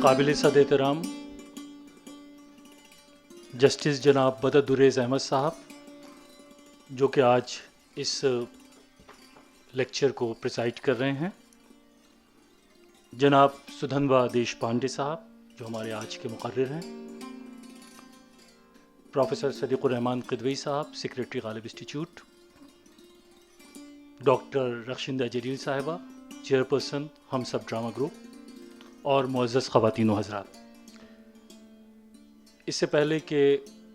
काबिल सद एहतराम जस्टिस जनाब बदरुद्दीन अहमद साहब, जो कि आज इस लेक्चर को प्रिसाइड कर रहे हैं, जनाब सुधन्वा देशपांडे साहब जो हमारे आज के मुकर्रिर हैं, प्रोफेसर सदीकुर रहमान किदवई साहब सेक्रेटरी गालिब इंस्टीट्यूट, डॉक्टर रखशिंदा जलील साहिबा चेयरपर्सन हम सब ड्रामा ग्रुप और मुअज़्ज़ज़ ख़वातीन व हज़रात। इससे पहले कि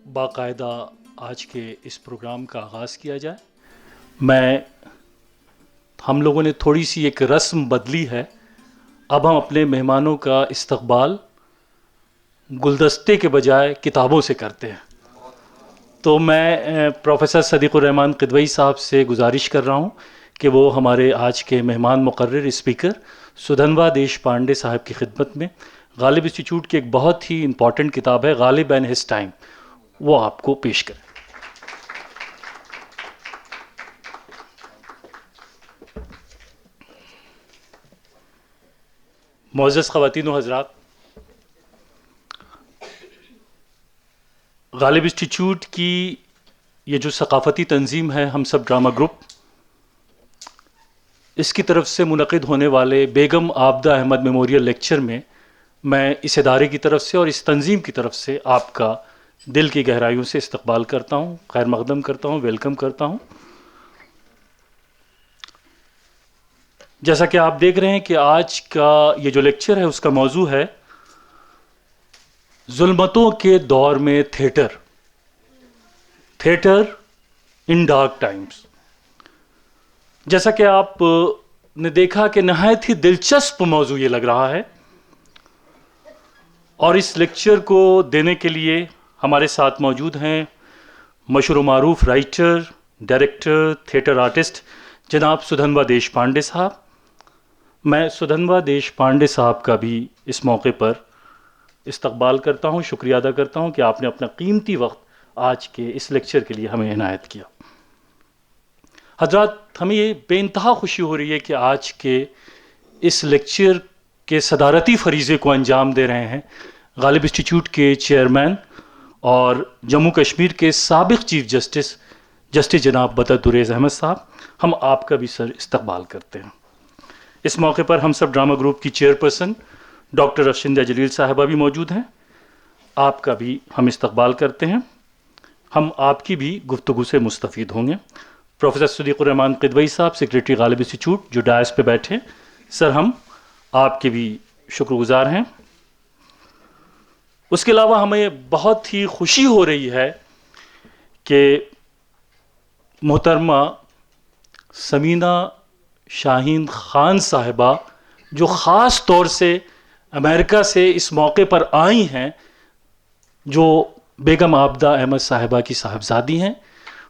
बाकायदा आज के इस प्रोग्राम का आगाज़ किया जाए, हम लोगों ने थोड़ी सी एक रस्म बदली है। अब हम अपने मेहमानों का इस्तकबाल गुलदस्ते के बजाय किताबों से करते हैं। तो मैं प्रोफेसर सदीकुर रहमान किदवई साहब से गुजारिश कर रहा हूँ कि वो हमारे आज के मेहमान मुकर्रिर स्पीकर सुधन्वा देशपांडे साहब की खिदमत में गालिब इंस्टीट्यूट की एक बहुत ही इम्पॉर्टेंट किताब है गालिब एंड हिज टाइम, वो आपको पेश करें। मुअज़्ज़ज़ ख़वातीन व हज़रात, गालिब इंस्टीट्यूट की ये जो सकाफ़ती तंजीम है हम सब ड्रामा ग्रुप, इसकी तरफ से मुनक़िद होने वाले बेगम आबदा अहमद मेमोरियल लेक्चर में मैं इस इदारे की तरफ से और इस तंजीम की तरफ से आपका दिल की गहराइयों से इस्तकबाल करता हूँ, खैर मक़दम करता हूँ, वेलकम करता हूँ। जैसा कि आप देख रहे हैं कि आज का ये जो लेक्चर है उसका मौजू है ज़ुल्मतों के दौर में थिएटर इन डार्क टाइम्स। जैसा कि आप ने देखा कि नहायत ही दिलचस्प मौजू ये लग रहा है, और इस लेक्चर को देने के लिए हमारे साथ मौजूद हैं मशहूर मारूफ राइटर, डायरेक्टर, थिएटर आर्टिस्ट जनाब सुधन्वा देशपांडे साहब। मैं सुधन्वा देशपांडे साहब का भी इस मौके पर इस्तकबाल करता हूँ, शुक्रिया अदा करता हूँ कि आपने अपना कीमती वक्त आज के इस लेक्चर के लिए हमें इनायत किया। हज़रात, हमें ये बेइंतहा खुशी हो रही है कि आज के इस लेक्चर के सदारती फरीज़े को अंजाम दे रहे हैं गालिब इंस्टीट्यूट के चेयरमैन और जम्मू कश्मीर के साबिक़ चीफ जस्टिस जनाब बदरुद्दीन अहमद साहब। हम आपका भी सर इस्तकबाल करते हैं। इस मौके पर हम सब ड्रामा ग्रुप की चेयरपर्सन डॉक्टर रखशिंदा जलील साहिबा भी मौजूद हैं, आपका भी हम इस्तकबाल करते हैं। हम आपकी भी गुफ्तगू से मुस्तफ़ीद होंगे। प्रोफेसर सदीकुर रहमान किदवई साहब सेक्रेटरी गालिब इंस्टीट्यूट जो डायस पे बैठे, सर हम आपके भी शुक्रगुजार हैं। उसके अलावा हमें बहुत ही खुशी हो रही है कि मोहतरमा समीना शाहीन खान साहिबा जो ख़ास तौर से अमेरिका से इस मौके पर आई हैं, जो बेगम आबदा अहमद साहिबा की साहबजादी हैं,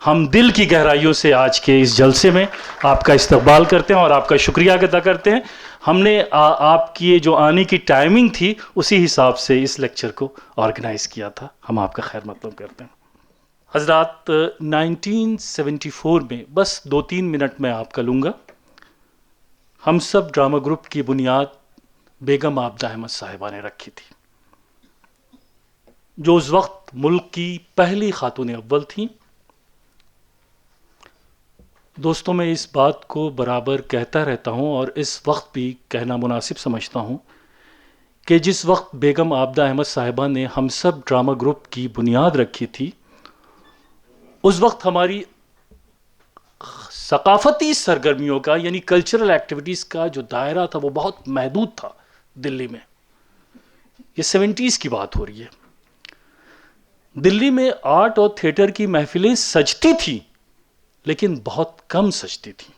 हम दिल की गहराइयों से आज के इस जलसे में आपका इस्तकबाल करते हैं और आपका शुक्रिया अदा करते हैं। हमने आपकी ये जो आने की टाइमिंग थी उसी हिसाब से इस लेक्चर को ऑर्गेनाइज़ किया था। हम आपका खैर मक़दम करते हैं। हज़रात, 1974 में, बस 2-3 मिनट में आपका लूँगा, हम सब ड्रामा ग्रुप की बुनियाद बेगम आबदा अहमद साहिबा ने रखी थी, जो उस वक्त मुल्क की पहली खातून अव्वल थी। दोस्तों, मैं इस बात को बराबर कहता रहता हूँ और इस वक्त भी कहना मुनासिब समझता हूँ कि जिस वक्त बेगम आबदा अहमद साहिबा ने हम सब ड्रामा ग्रुप की बुनियाद रखी थी, उस वक्त हमारी सकाफ़ती सरगर्मियों का यानी कल्चरल एक्टिविटीज़ का जो दायरा था वो बहुत महदूद था दिल्ली में। ये 70s की बात हो रही है। दिल्ली में आर्ट और थिएटर की महफिलें सजती थी, लेकिन बहुत कम सजती थी।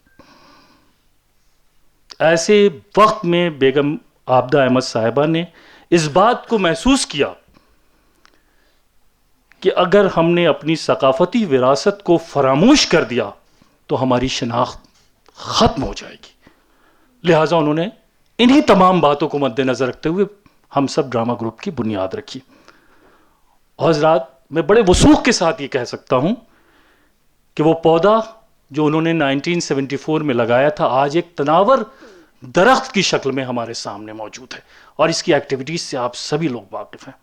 ऐसे वक्त में बेगम आबदा अहमद साहिबा ने इस बात को महसूस किया कि अगर हमने अपनी सकाफ़ती विरासत को फरामोश कर दिया तो हमारी शनाख्त ख़त्म हो जाएगी। लिहाजा उन्होंने इन्हीं तमाम बातों को मद्देनज़र रखते हुए हम सब ड्रामा ग्रुप की बुनियाद रखी। और हज़रात, मैं बड़े वसूख के साथ ये कह सकता हूँ कि वो पौधा जो उन्होंने 1974 में लगाया था, आज एक तनावर दरख्त की शक्ल में हमारे सामने मौजूद है, और इसकी एक्टिविटीज से आप सभी लोग वाकिफ हैं।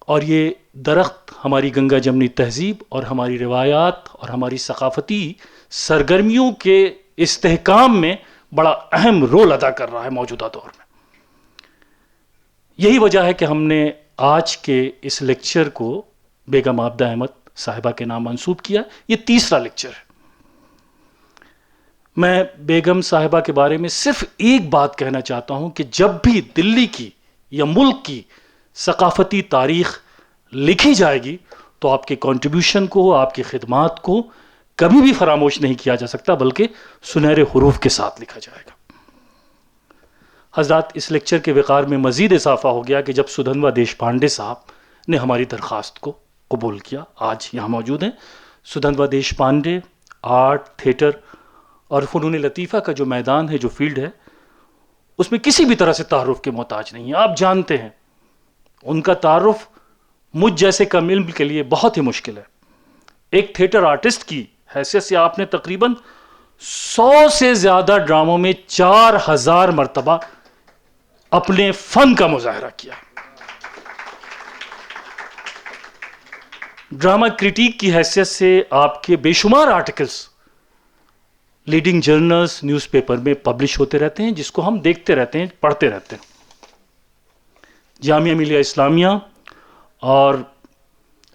और ये दरख्त हमारी गंगा जमनी तहजीब और हमारी रिवायात और हमारी सकाफती सरगर्मियों के इस्तेहकाम में बड़ा अहम रोल अदा कर रहा है मौजूदा दौर में। यही वजह है कि हमने आज के इस लेक्चर को बेगम आबदा अहमद साहिबा के नाम मंसूब किया। ये तीसरा लेक्चर है। मैं बेगम साहिबा के बारे में सिर्फ एक बात कहना चाहता हूं कि जब भी दिल्ली की या मुल्क की सकाफती तारीख लिखी जाएगी तो आपके कंट्रीब्यूशन को, आपकी खिदमात को कभी भी फरामोश नहीं किया जा सकता, बल्कि सुनहरे हुरूफ के साथ लिखा जाएगा। हजरात, इस लेक्चर के वक़ार में मज़ीद इजाफा हो गया कि जब सुधन्वा देशपांडे साहब ने हमारी दरख्वास्त को कबूल किया। आज यहाँ मौजूद हैं सुधन्वा देशपांडे। आर्ट, थिएटर और फ़नून लतीफ़ा का जो मैदान है, जो फील्ड है, उसमें किसी भी तरह से तारुफ के मोहताज नहीं है। आप जानते हैं उनका तारुफ मुझ जैसे कम इल्म के लिए बहुत ही मुश्किल है। एक थिएटर आर्टिस्ट की हैसियत से आपने तकरीबन 100 से ज़्यादा ड्रामों में 4000 मरतबा अपने फन का मुजाहरा किया। ड्रामा क्रिटिक की हैसियत से आपके बेशुमार आर्टिकल्स लीडिंग जर्नल्स, न्यूज़पेपर में पब्लिश होते रहते हैं, जिसको हम देखते रहते हैं, पढ़ते रहते हैं। जामिया मिलिया इस्लामिया और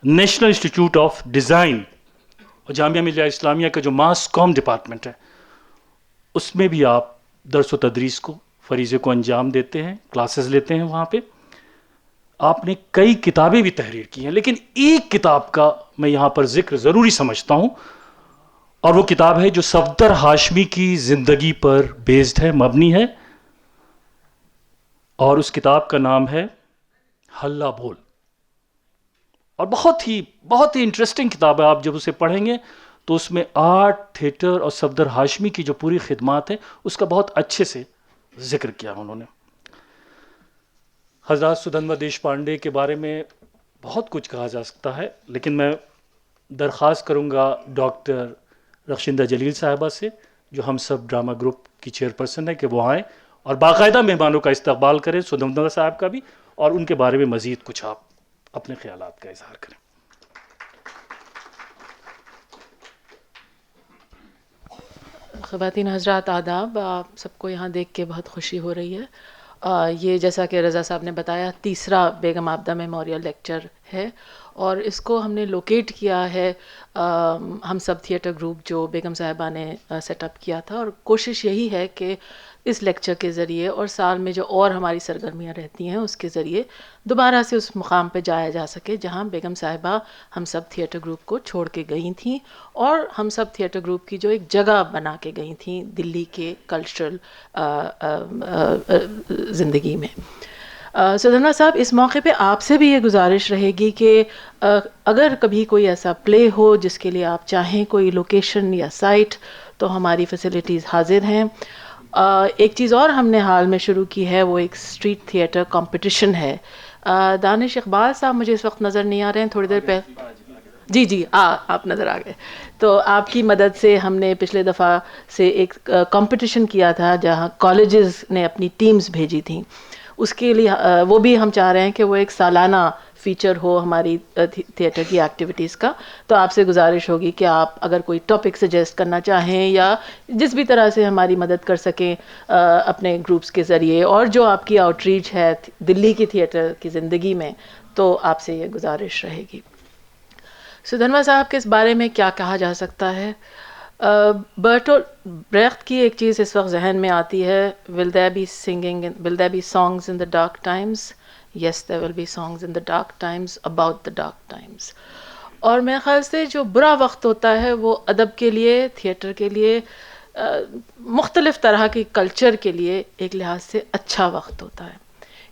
नेशनल इंस्टीट्यूट ऑफ डिज़ाइन और जामिया मिलिया इस्लामिया का जो मास कॉम डिपार्टमेंट है, उसमें भी आप दर्स व तदरीस को, फरीज़े को अंजाम देते हैं, क्लासेस लेते हैं। वहाँ पे आपने कई किताबें भी तहरीर की हैं, लेकिन एक किताब का मैं यहाँ पर जिक्र ज़रूरी समझता हूँ, और वो किताब है जो सफदर हाशमी की ज़िंदगी पर बेस्ड है, मबनी है, और उस किताब का नाम है हल्ला बोल। और बहुत ही इंटरेस्टिंग किताब है। आप जब उसे पढ़ेंगे तो उसमें आर्ट, थिएटर और सफदर हाशमी की जो पूरी खिदमात है उसका बहुत अच्छे से जिक्र किया उन्होंने। हज़रत सुधन्वा देशपांडे के बारे में बहुत कुछ कहा जा सकता है, लेकिन मैं दरख्वास्त करूँगा डॉक्टर रखशिंदा जलील साहिबा से, जो हम सब ड्रामा ग्रुप की चेयरपर्सन है, कि वो आएँ और बाकायदा मेहमानों का इस्तकबाल करें, सुधन्वा साहब का भी, और उनके बारे में मज़ीद कुछ आप अपने ख्यालात का इजहार करें। ख़वातीन हज़रात आदाब, आप सबको यहाँ देख के बहुत खुशी हो रही है। ये जैसा कि रज़ा साहब ने बताया, तीसरा बेगम आबदा मेमोरियल लेक्चर है, और इसको हमने लोकेट किया है हम सब थिएटर ग्रुप जो बेगम साहिबा ने सेटअप किया था। और कोशिश यही है कि इस लेक्चर के ज़रिए और साल में जो और हमारी सरगर्मियाँ रहती हैं उसके ज़रिए दोबारा से उस मुकाम पे जाया जा सके जहाँ बेगम साहिबा हम सब थिएटर ग्रुप को छोड़ के गई थी, और हम सब थिएटर ग्रुप की जो एक जगह बना के गई थी दिल्ली के कल्चरल ज़िंदगी में। सुधन्वा साहब, इस मौके पे आपसे भी ये गुजारिश रहेगी कि अगर कभी कोई ऐसा प्ले हो जिसके लिए आप चाहें कोई लोकेशन या साइट, तो हमारी फैसिलिटीज़ हाजिर हैं। एक चीज़ और हमने हाल में शुरू की है, वो एक स्ट्रीट थिएटर कंपटीशन है। दानिश इकबाल साहब मुझे इस वक्त नज़र नहीं आ रहे हैं, थोड़ी देर पहले जी आप नज़र आ गए। तो आपकी मदद से हमने पिछले दफ़ा से एक कंपटीशन किया था जहाँ कॉलेजेस ने अपनी टीम्स भेजी थी। उसके लिए वो भी हम चाह रहे हैं कि वो एक सालाना फ़ीचर हो हमारी थिएटर की एक्टिविटीज़ का। तो आपसे गुजारिश होगी कि आप अगर कोई टॉपिक सजेस्ट करना चाहें या जिस भी तरह से हमारी मदद कर सकें अपने ग्रुप्स के ज़रिए, और जो आपकी आउटरीच है दिल्ली की थिएटर की ज़िंदगी में, तो आपसे ये गुजारिश रहेगी। सुधन्वा साहब के इस बारे में क्या कहा जा सकता है? बर्टोल्ट ब्रेख्त की एक चीज़ इस वक्त जहन में आती है, will there be songs in the dark times? Yes, there will be songs in the dark times about the dark times. और मेरे ख्याल से जो बुरा वक्त होता है वो अदब के लिए, थिएटर के लिए, मुख्तलिफ़ तरह की कल्चर के लिए एक लिहाज से अच्छा वक्त होता है,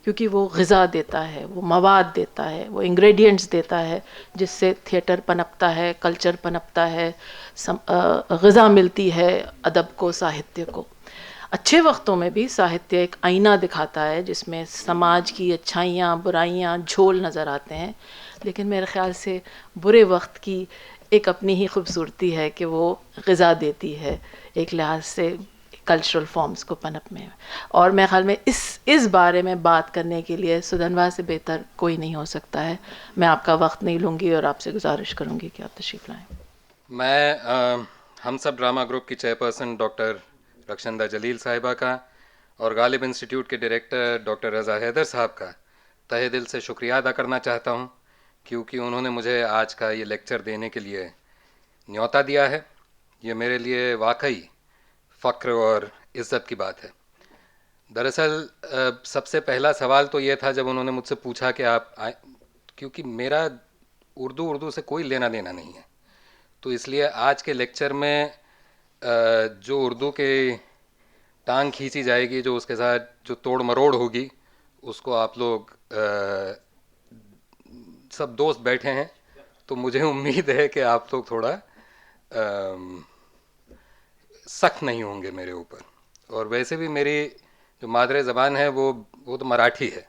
क्योंकि वो ग़िज़ा देता है, वो मवाद देता है, वो इंग्रेडिएंट्स देता है जिससे थिएटर पनपता है, कल्चर पनपता है, ग़िज़ा मिलती है अदब को, साहित्य को। अच्छे वक्तों में भी साहित्य एक आईना दिखाता है जिसमें समाज की अच्छाइयाँ, बुराइयाँ, झोल नज़र आते हैं, लेकिन मेरे ख़्याल से बुरे वक्त की एक अपनी ही खूबसूरती है कि वो ग़िज़ा देती है एक लिहाज से कल्चरल फॉर्म्स को पनप में। और मेरे ख्याल में इस बारे में बात करने के लिए सुधनवा से बेहतर कोई नहीं हो सकता है। मैं आपका वक्त नहीं लूँगी और आपसे गुजारिश करूँगी कि आप तशरीफ़ लाएँ। मैं हम सब ड्रामा ग्रुप की चेयरपर्सन डॉक्टर रक्षंदा जलील साहिबा का और गालिब इंस्टीट्यूट के डायरेक्टर डॉक्टर रज़ा हैदर साहब का तहे दिल से शुक्रिया अदा करना चाहता हूँ, क्योंकि उन्होंने मुझे आज का ये लेक्चर देने के लिए न्योता दिया है। ये मेरे लिए वाकई फ़ख्र और इज़्ज़त की बात है। दरअसल सबसे पहला सवाल तो ये था जब उन्होंने मुझसे पूछा कि आप आए, क्योंकि मेरा उर्दू से कोई लेना देना नहीं है, तो इसलिए आज के लेक्चर में जो उर्दू के टांग खींची जाएगी, जो उसके साथ जो तोड़ मरोड़ होगी, उसको आप लोग सब दोस्त बैठे हैं, तो मुझे उम्मीद है कि आप लोग थोड़ा सख्त नहीं होंगे मेरे ऊपर। और वैसे भी मेरी जो मादरे ज़बान है वो तो मराठी है।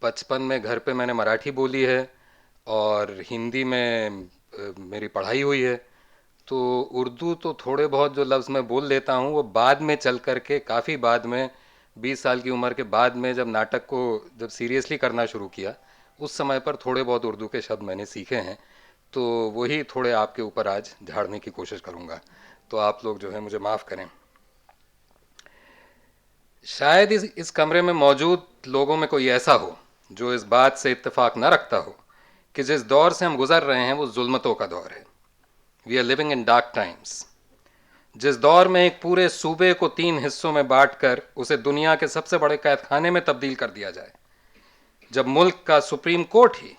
बचपन में घर पे मैंने मराठी बोली है और हिंदी में मेरी पढ़ाई हुई है, तो उर्दू तो थोड़े बहुत जो लफ्ज़ मैं बोल लेता हूँ वो बाद में चल कर के, काफ़ी बाद में, 20 साल की उम्र के बाद में, जब नाटक को जब सीरियसली करना शुरू किया, उस समय पर थोड़े बहुत उर्दू के शब्द मैंने सीखे हैं, तो वही थोड़े आपके ऊपर आज झाड़ने की कोशिश करूँगा, तो आप लोग जो है मुझे माफ़ करें। शायद इस कमरे में मौजूद लोगों में कोई ऐसा हो जो इस बात से इत्तेफाक न रखता हो कि जिस दौर से हम गुजर रहे हैं वो जुल्मतों का दौर है। We are living in dark times, जिस दौर में एक पूरे सूबे को 3 हिस्सों में बांटकर उसे दुनिया के सबसे बड़े कैदखाने में तब्दील कर दिया जाए, जब मुल्क का सुप्रीम कोर्ट ही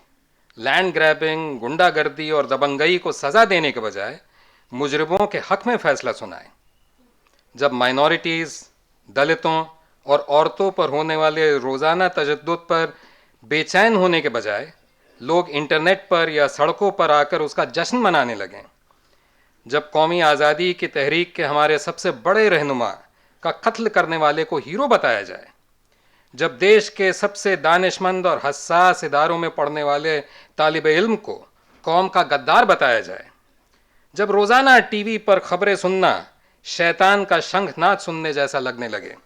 लैंड ग्रैबिंग, गुंडागर्दी और दबंगई को सज़ा देने के बजाय मुजरिमों के हक में फैसला सुनाए, जब माइनॉरिटीज़, दलितों और औरतों पर होने वाले रोज़ाना तशद्दुद पर बेचैन होने के बजाय लोग इंटरनेट पर या सड़कों पर आकर उसका जश्न मनाने लगें, जब कौमी आज़ादी की तहरीक के हमारे सबसे बड़े रहनुमा का कत्ल करने वाले को हीरो बताया जाए, जब देश के सबसे दानिशमंद और हसास इदारों में पढ़ने वाले तालिब इल्म को कौम का गद्दार बताया जाए, जब रोज़ाना टीवी पर खबरें सुनना शैतान का शंखनाद सुनने जैसा लगने लगे।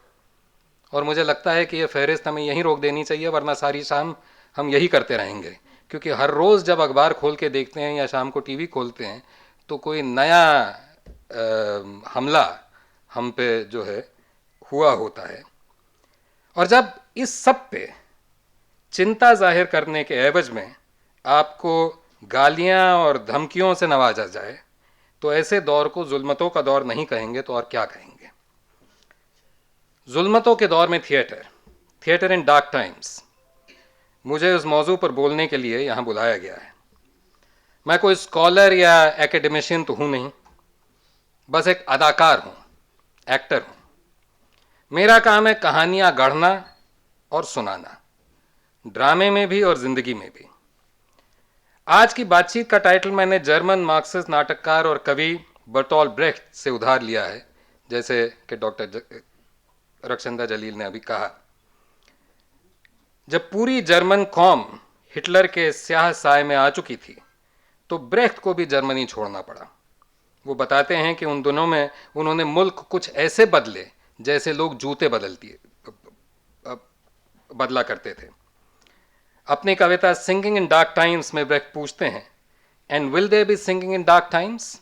और मुझे लगता है कि ये फहरिस्त हमें यहीं रोक देनी चाहिए, वरना सारी शाम हम यही करते रहेंगे, क्योंकि हर रोज़ जब अखबार खोल के देखते हैं या शाम को टीवी खोलते हैं तो कोई नया हमला हम पे जो है हुआ होता है। और जब इस सब पे चिंता जाहिर करने के एवज में आपको गालियां और धमकियों से नवाजा जाए, तो ऐसे दौर को जुल्मतों का दौर नहीं कहेंगे तो और क्या कहेंगे। जुल्मतों के दौर में थिएटर इन डार्क टाइम्स, मुझे उस मौजू पर बोलने के लिए यहाँ बुलाया गया है। मैं कोई स्कॉलर या एकेडमिशियन तो हूँ नहीं, बस एक अदाकार हूँ, एक्टर हूँ। मेरा काम है कहानियाँ गढ़ना और सुनाना, ड्रामे में भी और ज़िंदगी में भी। आज की बातचीत का टाइटल मैंने जर्मन मार्क्सिस्ट नाटककार और कवि बर्टोल्ट ब्रेख्ट से उधार लिया है, जैसे कि डॉक्टर रक्षंदा जलील ने अभी कहा। जब पूरी जर्मन कौम हिटलर के स्याह साए में आ चुकी थी तो ब्रेख्ट को भी जर्मनी छोड़ना पड़ा। वो बताते हैं कि उन दिनों में उन्होंने मुल्क कुछ ऐसे बदले जैसे लोग जूते बदला करते थे। अपनी कविता सिंगिंग इन डार्क टाइम्स में ब्रेख्ट पूछते हैं, and will they be singing in dark times?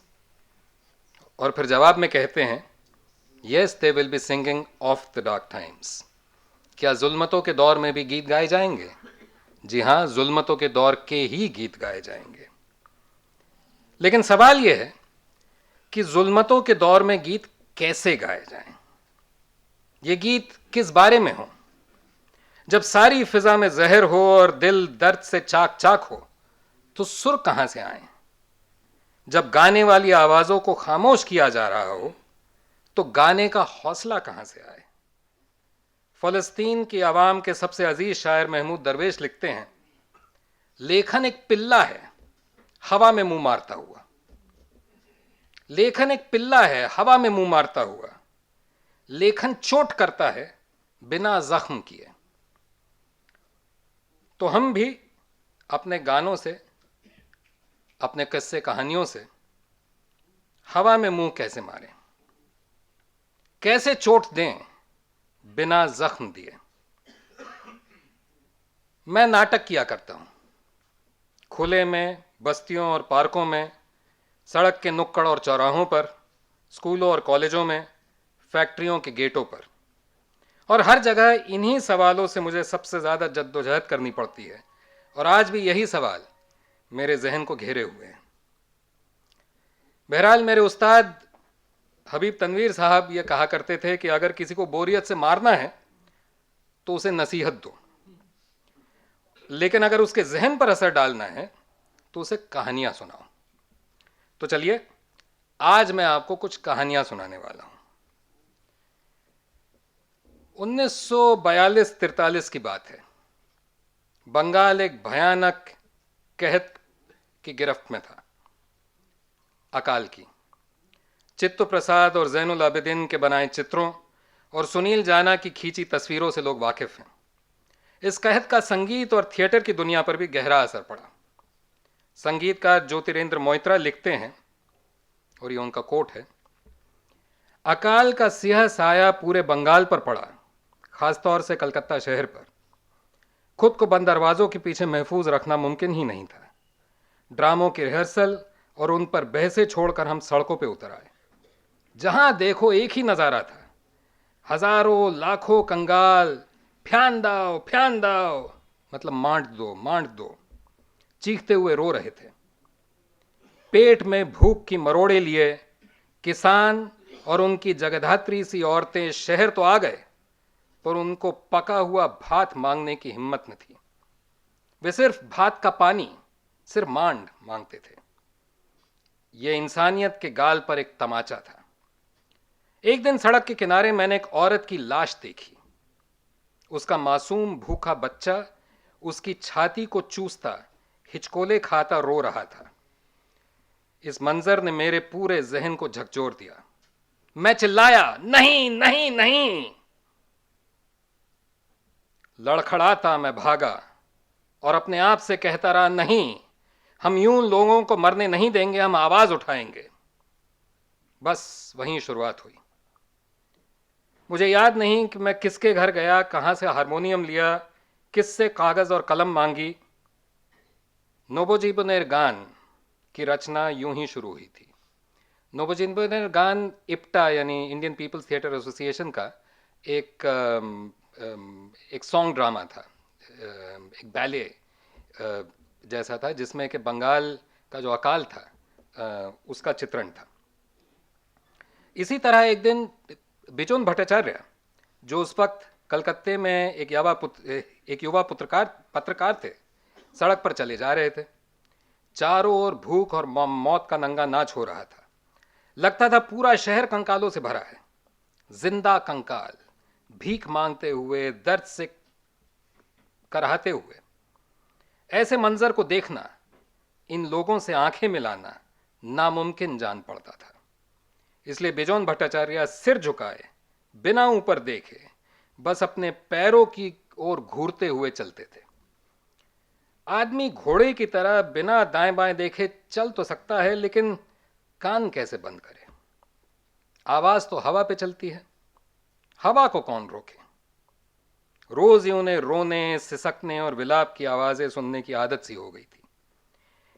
और फिर जवाब में कहते हैं, yes they will be singing of the dark times. क्या जुल्मतों के दौर में भी गीत गाए जाएंगे? जी हाँ, जुल्मतों के दौर के ही गीत गाए जाएंगे। लेकिन सवाल यह है कि जुल्मतों के दौर में गीत कैसे गाए जाएं? ये गीत किस बारे में हो? जब सारी फिजा में जहर हो और दिल दर्द से चाक चाक हो तो सुर कहां से आए? जब गाने वाली आवाजों को खामोश किया जा रहा हो तो गाने का हौसला कहां से आए? फलस्तीन की आवाम के सबसे अजीज शायर महमूद दरवेश लिखते हैं, लेखन एक पिल्ला है हवा में मुंह मारता हुआ। लेखन एक पिल्ला है हवा में मुंह मारता हुआ। लेखन चोट करता है बिना जख्म किए। तो हम भी अपने गानों से अपने किस्से कहानियों से हवा में मुंह कैसे मारें, कैसे चोट दें बिना जख्म दिए। मैं नाटक किया करता हूं, खुले में, बस्तियों और पार्कों में, सड़क के नुक्कड़ और चौराहों पर, स्कूलों और कॉलेजों में, फैक्ट्रियों के गेटों पर, और हर जगह इन्हीं सवालों से मुझे सबसे ज़्यादा जद्दोजहद करनी पड़ती है। और आज भी यही सवाल मेरे जहन को घेरे हुए हैं। बहरहाल, मेरे उस्ताद हबीब तनवीर साहब ये कहा करते थे कि अगर किसी को बोरियत से मारना है तो उसे नसीहत दो, लेकिन अगर उसके जहन पर असर डालना है तो उसे कहानियां सुनाओ। तो चलिए, आज मैं आपको कुछ कहानियां सुनाने वाला हूं। 1942-43 की बात है। बंगाल एक भयानक कहत की गिरफ्त में था, अकाल की। चित्त प्रसाद और जैनुल आबिदीन के बनाए चित्रों और सुनील जाना की खींची तस्वीरों से लोग वाकिफ हैं। इस कहत का संगीत और थिएटर की दुनिया पर भी गहरा असर पड़ा। संगीतकार ज्योतिरेंद्र मोइत्रा लिखते हैं, और ये उनका कोट है, अकाल का सिंह साया पूरे बंगाल पर पड़ा, खासतौर से कलकत्ता शहर पर। खुद को बंद दरवाजों के पीछे महफूज रखना मुमकिन ही नहीं था। ड्रामों की रिहर्सल और उन पर बहसें छोड़कर हम सड़कों पर उतर आए। जहां देखो एक ही नजारा था, हजारों लाखों कंगाल फ्यान दाओ, मतलब मांड दो, चीखते हुए रो रहे थे। पेट में भूख की मरोड़े लिए किसान और उनकी जगधात्री सी औरतें शहर तो आ गए, पर उनको पका हुआ भात मांगने की हिम्मत न थी। वे सिर्फ भात का पानी, सिर्फ मांड मांगते थे। यह इंसानियत के गाल पर एक तमाचा था। एक दिन सड़क के किनारे मैंने एक औरत की लाश देखी। उसका मासूम भूखा बच्चा उसकी छाती को चूसता, हिचकोले खाता रो रहा था। इस मंजर ने मेरे पूरे जहन को झकझोर दिया। मैं चिल्लाया, नहीं नहीं नहीं। लड़खड़ाता मैं भागा और अपने आप से कहता रहा, नहीं, हम यूं लोगों को मरने नहीं देंगे, हम आवाज उठाएंगे। बस वहीं शुरुआत हुई। मुझे याद नहीं कि मैं किसके घर गया, कहां से हारमोनियम लिया, किससे कागज और कलम मांगी। नोबोजीबनेर गान की रचना यूं ही शुरू हुई थी। नोबोजीबनेर गान इप्टा यानी इंडियन पीपल्स थिएटर एसोसिएशन का एक सॉन्ग ड्रामा था, एक बैले जैसा था, जिसमें कि बंगाल का जो अकाल था उसका चित्रण था। इसी तरह एक दिन बिजोन भट्टाचार्य, जो उस वक्त कलकत्ते में एक युवा पत्रकार थे, सड़क पर चले जा रहे थे। चारों ओर भूख और मौत का नंगा नाच हो रहा था। लगता था पूरा शहर कंकालों से भरा है। जिंदा कंकाल, भीख मांगते हुए, दर्द से कराहते हुए। ऐसे मंजर को देखना, इन लोगों से आंखें मिलाना नामुमकिन जान पड़ता था। इसलिए बिजोन भट्टाचार्य सिर झुकाए, बिना ऊपर देखे, बस अपने पैरों की ओर घूरते हुए चलते थे। आदमी घोड़े की तरह बिना दाएं बाएं देखे चल तो सकता है, लेकिन कान कैसे बंद करे? आवाज तो हवा पे चलती है, हवा को कौन रोके? रोज ही उन्हें रोने, सिसकने और विलाप की आवाजें सुनने की आदत सी हो गई थी।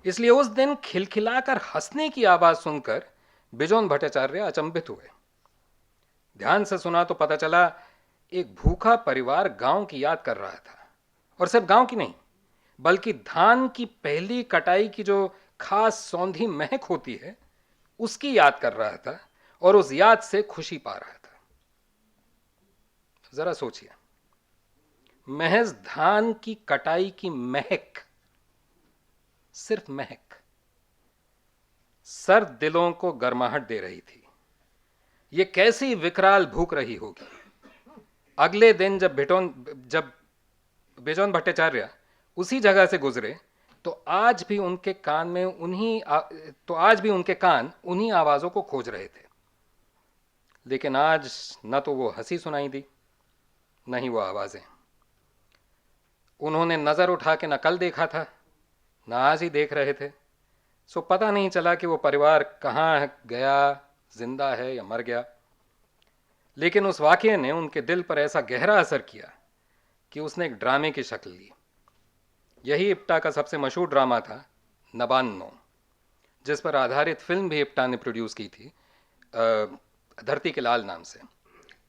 इसलिए उस दिन खिलखिलाकर हंसने की आवाज सुनकर बिजोन भट्टाचार्य अचंभित हुए। ध्यान से सुना तो पता चला एक भूखा परिवार गांव की याद कर रहा था, और सिर्फ गांव की नहीं, बल्कि धान की पहली कटाई की जो खास सौंधी महक होती है, उसकी याद कर रहा था, और उस याद से खुशी पा रहा था। जरा सोचिए, महज धान की कटाई की महक, सिर्फ महक, सर्द दिलों को गर्माहट दे रही थी। यह कैसी विकराल भूख रही होगी। अगले दिन जब बिजोन भट्टाचार्य उसी जगह से गुजरे, तो आज भी उनके कान उन्हीं आवाजों को खोज रहे थे। लेकिन आज न तो वो हंसी सुनाई दी, न ही वो आवाजें। उन्होंने नजर उठा के न कल देखा था, न आज ही देख रहे थे। सो पता नहीं चला कि वो परिवार कहाँ गया, जिंदा है या मर गया। लेकिन उस वाक़ये ने उनके दिल पर ऐसा गहरा असर किया कि उसने एक ड्रामे की शक्ल ली। यही इप्टा का सबसे मशहूर ड्रामा था नबान्नो, जिस पर आधारित फिल्म भी इप्टा ने प्रोड्यूस की थी, धरती के लाल नाम से।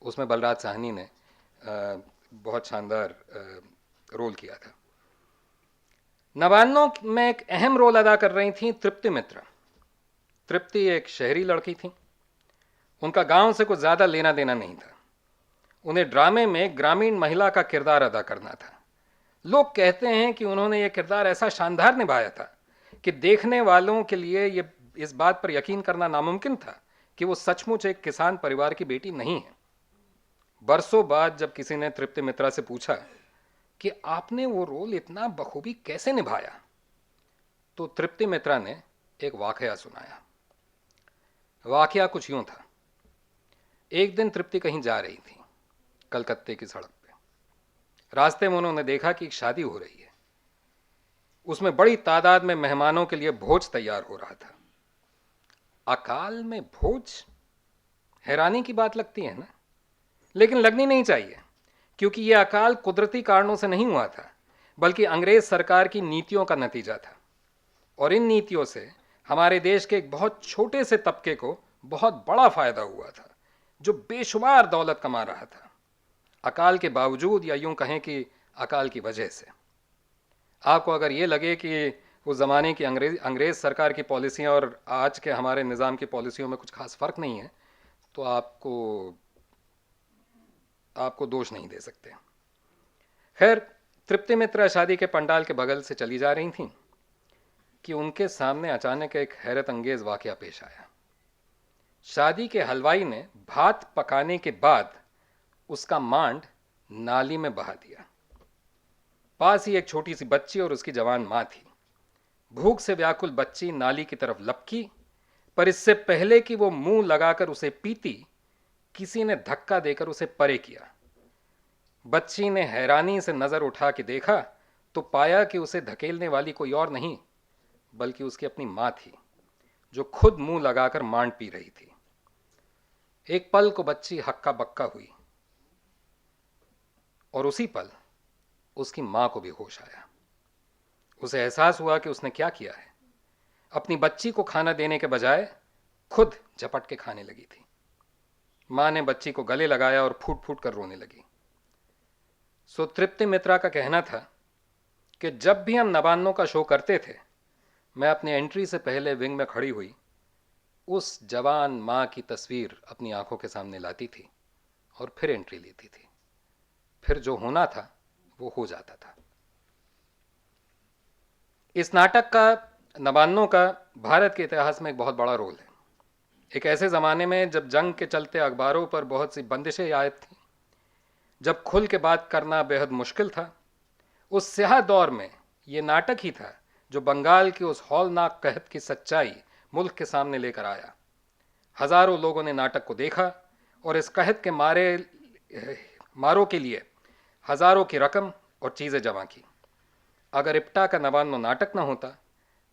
उसमें बलराज साहनी ने बहुत शानदार रोल किया था। नबान्नो में एक अहम रोल अदा कर रही थी तृप्ति मित्रा। तृप्ति एक शहरी लड़की थी, उनका गांव से कुछ ज़्यादा लेना देना नहीं था। उन्हें ड्रामे में ग्रामीण महिला का किरदार अदा करना था। लोग कहते हैं कि उन्होंने यह किरदार ऐसा शानदार निभाया था कि देखने वालों के लिए ये इस बात पर यकीन करना नामुमकिन था कि वो सचमुच एक किसान परिवार की बेटी नहीं है। बरसों बाद जब किसी ने तृप्ति मित्रा से पूछा कि आपने वो रोल इतना बखूबी कैसे निभाया, तो तृप्ति मित्रा ने एक वाकया सुनाया। वाकया कुछ यूं था। एक दिन तृप्ति कहीं जा रही थी, कलकत्ते की सड़क पे। रास्ते में उन्होंने देखा कि एक शादी हो रही है। उसमें बड़ी तादाद में मेहमानों के लिए भोज तैयार हो रहा था। अकाल में भोज, हैरानी की बात लगती है ना, लेकिन लगनी नहीं चाहिए, क्योंकि यह अकाल कुदरती कारणों से नहीं हुआ था, बल्कि अंग्रेज सरकार की नीतियों का नतीजा था। और इन नीतियों से हमारे देश के एक बहुत छोटे से तबके को बहुत बड़ा फायदा हुआ था, जो बेशुमार दौलत कमा रहा था, अकाल के बावजूद, या यूं कहें कि अकाल की वजह से। आपको अगर ये लगे कि उस ज़माने की अंग्रेज़ सरकार की पॉलिसियाँ और आज के हमारे निज़ाम की पॉलिसियों में कुछ खास फ़र्क नहीं है, तो आपको दोष नहीं दे सकते। खैर, तृप्ति मित्रा शादी के पंडाल के बगल से चली जा रही थीं कि उनके सामने अचानक एक हैरत अंगेज वाक़या पेश आया। शादी के हलवाई ने भात पकाने के बाद उसका मांड नाली में बहा दिया। पास ही एक छोटी सी बच्ची और उसकी जवान मां थी। भूख से व्याकुल बच्ची नाली की तरफ लपकी, पर इससे पहले कि वो मुंह लगाकर उसे पीती, किसी ने धक्का देकर उसे परे किया। बच्ची ने हैरानी से नजर उठा के देखा तो पाया कि उसे धकेलने वाली कोई और नहीं, बल्कि उसकी अपनी मां थी, जो खुद मुंह लगाकर मांड पी रही थी। एक पल को बच्ची हक्का बक्का हुई, और उसी पल उसकी मां को भी होश आया। उसे एहसास हुआ कि उसने क्या किया है। अपनी बच्ची को खाना देने के बजाय खुद झपट के खाने लगी थी। मां ने बच्ची को गले लगाया और फूट फूट कर रोने लगी। सो तृप्ति मित्रा का कहना था कि जब भी हम नबान्नो का शो करते थे, मैं अपनी एंट्री से पहले विंग में खड़ी हुई उस जवान मां की तस्वीर अपनी आंखों के सामने लाती थी और फिर एंट्री लेती थी। फिर जो होना था वो हो जाता था। इस नाटक का, नबान्नो का, भारत के इतिहास में एक बहुत बड़ा रोल है। एक ऐसे ज़माने में जब जंग के चलते अखबारों पर बहुत सी बंदिशें आयत थीं, जब खुल के बात करना बेहद मुश्किल था, उस स्याह दौर में ये नाटक ही था जो बंगाल की उस हौलनाक कहत की सच्चाई मुल्क के सामने लेकर आया। हजारों लोगों ने नाटक को देखा और इस कहत के मारों के लिए हजारों की रकम और चीज़ें जमा की। अगर इप्टा का नबान्नो नाटक ना होता,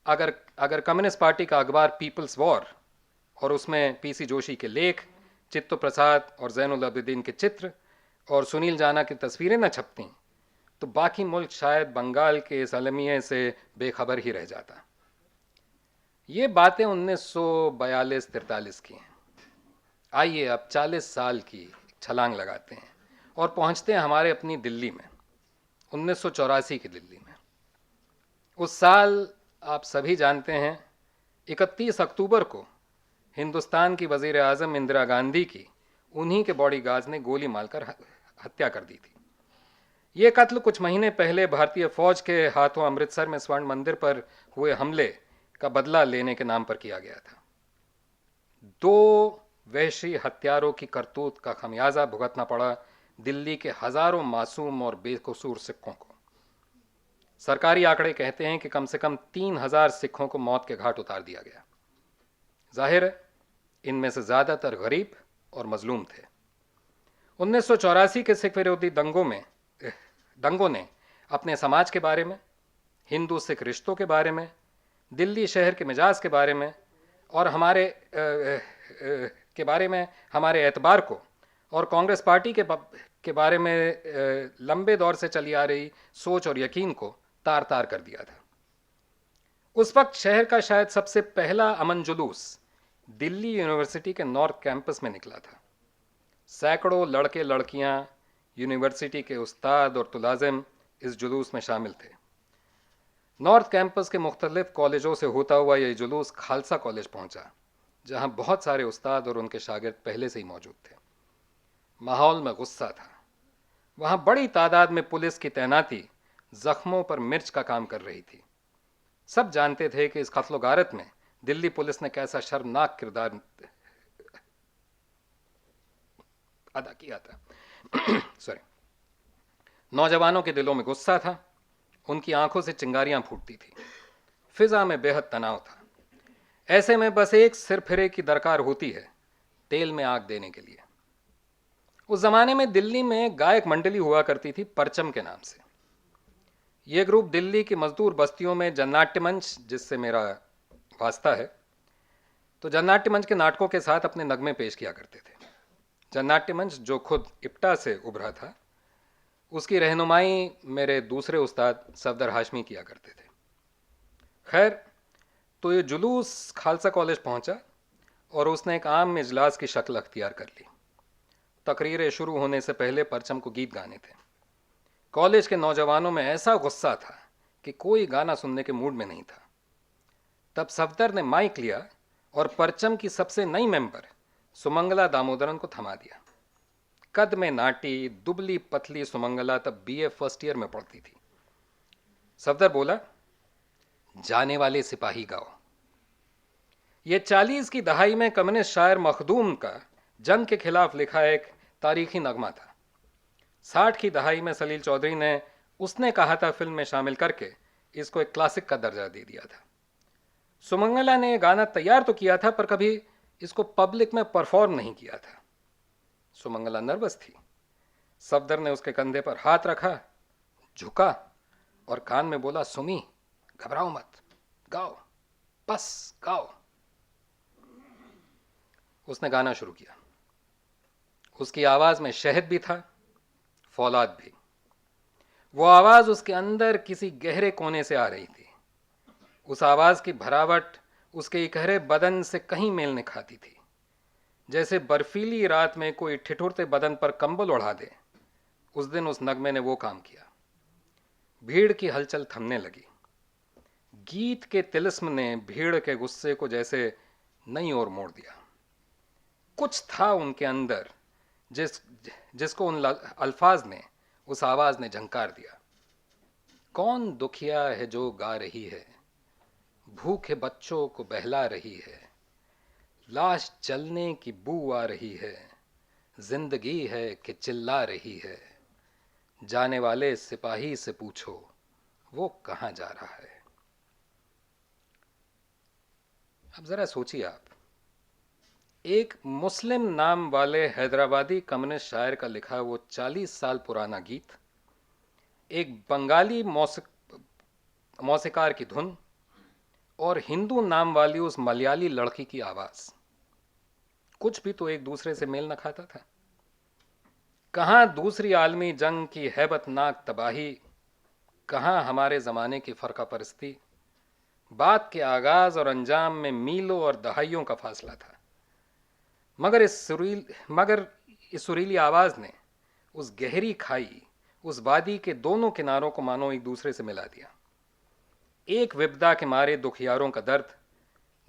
अगर कम्युनिस्ट पार्टी का अखबार पीपल्स वॉर और उसमें पीसी जोशी के लेख, चित्तो प्रसाद और जैनुल आबिदीन के चित्र और सुनील जाना की तस्वीरें न छपती, तो बाकी मुल्क शायद बंगाल के इस अलमिये से बेखबर ही रह जाता। ये बातें 1942-43 की हैं। आइए अब 40 साल की छलांग लगाते हैं और पहुंचते हैं हमारे अपनी दिल्ली में, 1984 की दिल्ली में। उस साल आप सभी जानते हैं, 31 अक्टूबर को हिंदुस्तान की वज़ीर आज़म इंदिरा गांधी की उन्हीं के बॉडीगार्ड्स ने गोली मारकर हत्या कर दी थी। ये कत्ल कुछ महीने पहले भारतीय फौज के हाथों अमृतसर में स्वर्ण मंदिर पर हुए हमले का बदला लेने के नाम पर किया गया था। 2 वहशी हत्यारों की करतूत का खमियाजा भुगतना पड़ा दिल्ली के हजारों मासूम और बेकसूर सिखों को। सरकारी आंकड़े कहते हैं कि कम से कम 3000 सिखों को मौत के घाट उतार दिया गया। जाहिर है, इनमें से ज्यादातर गरीब और मजलूम थे। 1984 के सिख विरोधी दंगों ने अपने समाज के बारे में, हिंदू सिख रिश्तों के बारे में, दिल्ली शहर के मिजाज के बारे में और के बारे में हमारे एतबार को और कांग्रेस पार्टी के बारे में लंबे दौर से चली आ रही सोच और यकीन को तार तार कर दिया था। उस वक्त शहर का शायद सबसे पहला अमन जुलूस दिल्ली यूनिवर्सिटी के नॉर्थ कैंपस में निकला था। सैकड़ों लड़के लड़कियां, यूनिवर्सिटी के उस्ताद और तुलाजिम इस जुलूस में शामिल थे। नॉर्थ कैंपस के मुख्तलिफ कॉलेजों से होता हुआ यह जुलूस खालसा कॉलेज पहुंचा, जहां बहुत सारे उस्ताद और उनके शागिर्द पहले से ही मौजूद थे। माहौल में गुस्सा था। वहां बड़ी तादाद में पुलिस की तैनाती जख्मों पर मिर्च का काम कर रही थी। सब जानते थे कि इस कत्ल गारत में दिल्ली पुलिस ने कैसा शर्मनाक किरदार अदा किया था। सॉरी। नौजवानों के दिलों में गुस्सा था, उनकी आंखों से चिंगारियां फूटती थी, फिजा में बेहद तनाव था। ऐसे में बस एक सिरफिरे की दरकार होती है तेल में आग देने के लिए। उस जमाने में दिल्ली में गायक मंडली हुआ करती थी परचम के नाम से। यह ग्रुप दिल्ली की मजदूर बस्तियों में जननाट्य मंच, जिससे मेरा वास्ता है, तो जननाट्य मंच के नाटकों के साथ अपने नगमे पेश किया करते थे। जननाट्य मंच जो खुद इप्टा से उभरा था, उसकी रहनुमाई मेरे दूसरे उस्ताद सफदर हाशमी किया करते थे। खैर, तो ये जुलूस खालसा कॉलेज पहुंचा और उसने एक आम इजलास की शक्ल अख्तियार कर ली। तकरीरें शुरू होने से पहले परचम को गीत गाने थे। कॉलेज के नौजवानों में ऐसा गुस्सा था कि कोई गाना सुनने के मूड में नहीं था। तब सफदर ने माइक लिया और परचम की सबसे नई मेंबर सुमंगला दामोदरन को थमा दिया। कद में नाटी, दुबली पतली सुमंगला तब बीए फर्स्ट ईयर में पढ़ती थी। सफदर बोला, जाने वाले सिपाही गाओ। यह 40 की दहाई में कम्युनिस्ट शायर मखदूम का जंग के खिलाफ लिखा एक तारीखी नगमा था। 60 की दहाई में सलील चौधरी ने उसने कहा था फिल्म में शामिल करके इसको एक क्लासिक का दर्जा दे दिया था। सुमंगला ने यह गाना तैयार तो किया था, पर कभी इसको पब्लिक में परफॉर्म नहीं किया था। सुमंगला नर्वस थी। सफदर ने उसके कंधे पर हाथ रखा, झुका और कान में बोला, सुमी, घबराओ मत, गाओ, बस गाओ। उसने गाना शुरू किया। उसकी आवाज में शहद भी था, फौलाद भी। वो आवाज उसके अंदर किसी गहरे कोने से आ रही थी। उस आवाज की भरावट उसके इकहरे बदन से कहीं मेल नहीं खाती थी। जैसे बर्फीली रात में कोई ठिठुरते बदन पर कंबल ओढ़ा दे, उस दिन उस नगमे ने वो काम किया। भीड़ की हलचल थमने लगी। गीत के तिलिस्म ने भीड़ के गुस्से को जैसे नई ओर मोड़ दिया। कुछ था उनके अंदर जिसको उन अल्फाज ने, उस आवाज ने झंकार दिया। कौन दुखिया है जो गा रही है, भूखे बच्चों को बहला रही है, लाश जलने की बू आ रही है, जिंदगी है कि चिल्ला रही है, जाने वाले सिपाही से पूछो वो कहां जा रहा है। अब जरा सोचिए आप, एक मुस्लिम नाम वाले हैदराबादी कम्युनिस्ट शायर का लिखा वो 40 साल पुराना गीत, एक बंगाली मौसीकार की धुन और हिंदू नाम वाली उस मलयाली लड़की की आवाज, कुछ भी तो एक दूसरे से मेल न खाता था। कहां दूसरी आलमी जंग की हैबतनाक तबाही, कहां हमारे जमाने की फर्का परस्ती। बात के आगाज और अंजाम में मीलों और दहाइयों का फासला था। मगर इस सुरीली आवाज ने उस गहरी खाई, उस वादी के दोनों किनारों को मानो एक दूसरे से मिला दिया। एक विपदा के मारे दुखियारों का दर्द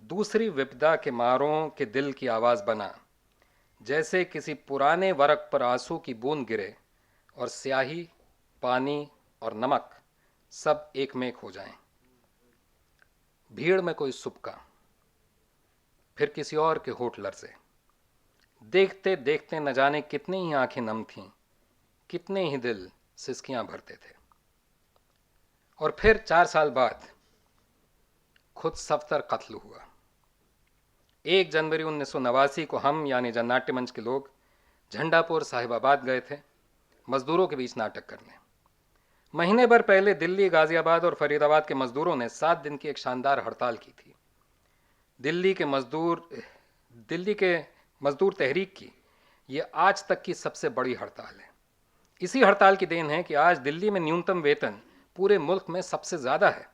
दूसरी विपदा के मारों के दिल की आवाज बना। जैसे किसी पुराने वरक पर आंसू की बूंद गिरे और स्याही, पानी और नमक सब एक मेक हो जाएं। भीड़ में कोई सुबका, फिर किसी और के होठ लरसे। देखते देखते न जाने कितनी ही आंखें नम थीं, कितने ही दिल सिसकियां भरते थे। और फिर 4 साल बाद खुद सफदर कत्ल हुआ। 1 जनवरी 1989 को हम यानी जननाट्य मंच के लोग झंडापुर साहिबाबाद गए थे मजदूरों के बीच नाटक करने। महीने भर पहले दिल्ली, गाजियाबाद और फरीदाबाद के मजदूरों ने 7 दिन की एक शानदार हड़ताल की थी। दिल्ली के मजदूर तहरीक की ये आज तक की सबसे बड़ी हड़ताल है। इसी हड़ताल की देन है कि आज दिल्ली में न्यूनतम वेतन पूरे मुल्क में सबसे ज़्यादा है।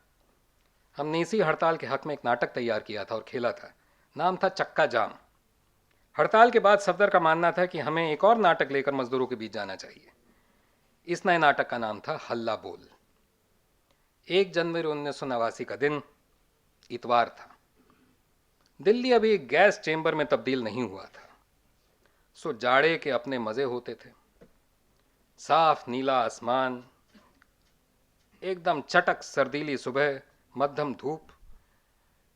हमने इसी हड़ताल के हक में एक नाटक तैयार किया था और खेला था। नाम था चक्का जाम। हड़ताल के बाद सफदर का मानना था कि हमें एक और नाटक लेकर मजदूरों के बीच जाना चाहिए। इस नए नाटक का नाम था हल्ला बोल। 1 जनवरी 1989 का दिन इतवार था। दिल्ली अभी गैस चेंबर में तब्दील नहीं हुआ था, सो जाड़े के अपने मजे होते थे। साफ नीला आसमान, एकदम चटक सर्दीली सुबह, मध्यम धूप,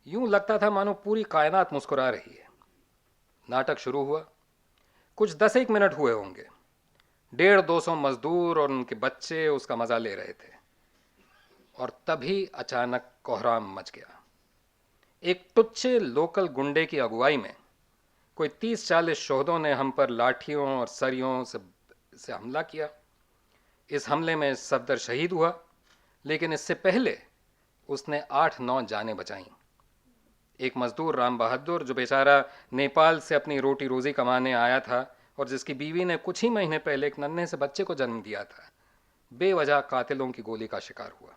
यूं लगता था मानो पूरी कायनात मुस्कुरा रही है। नाटक शुरू हुआ। कुछ 10-1 मिनट हुए होंगे। 150-200 मजदूर और उनके बच्चे उसका मजा ले रहे थे और तभी अचानक कोहराम मच गया। एक टुच्चे लोकल गुंडे की अगुवाई में कोई 30-40 शोहदों ने हम पर लाठियों और सरियों से हमला किया। इस हमले में सफदर शहीद हुआ, लेकिन इससे पहले उसने 8-9 जानें बचाईं। एक मजदूर राम बहादुर, जो बेचारा नेपाल से अपनी रोटी रोजी कमाने आया था और जिसकी बीवी ने कुछ ही महीने पहले एक नन्हे से बच्चे को जन्म दिया था, बेवजह कातिलों की गोली का शिकार हुआ।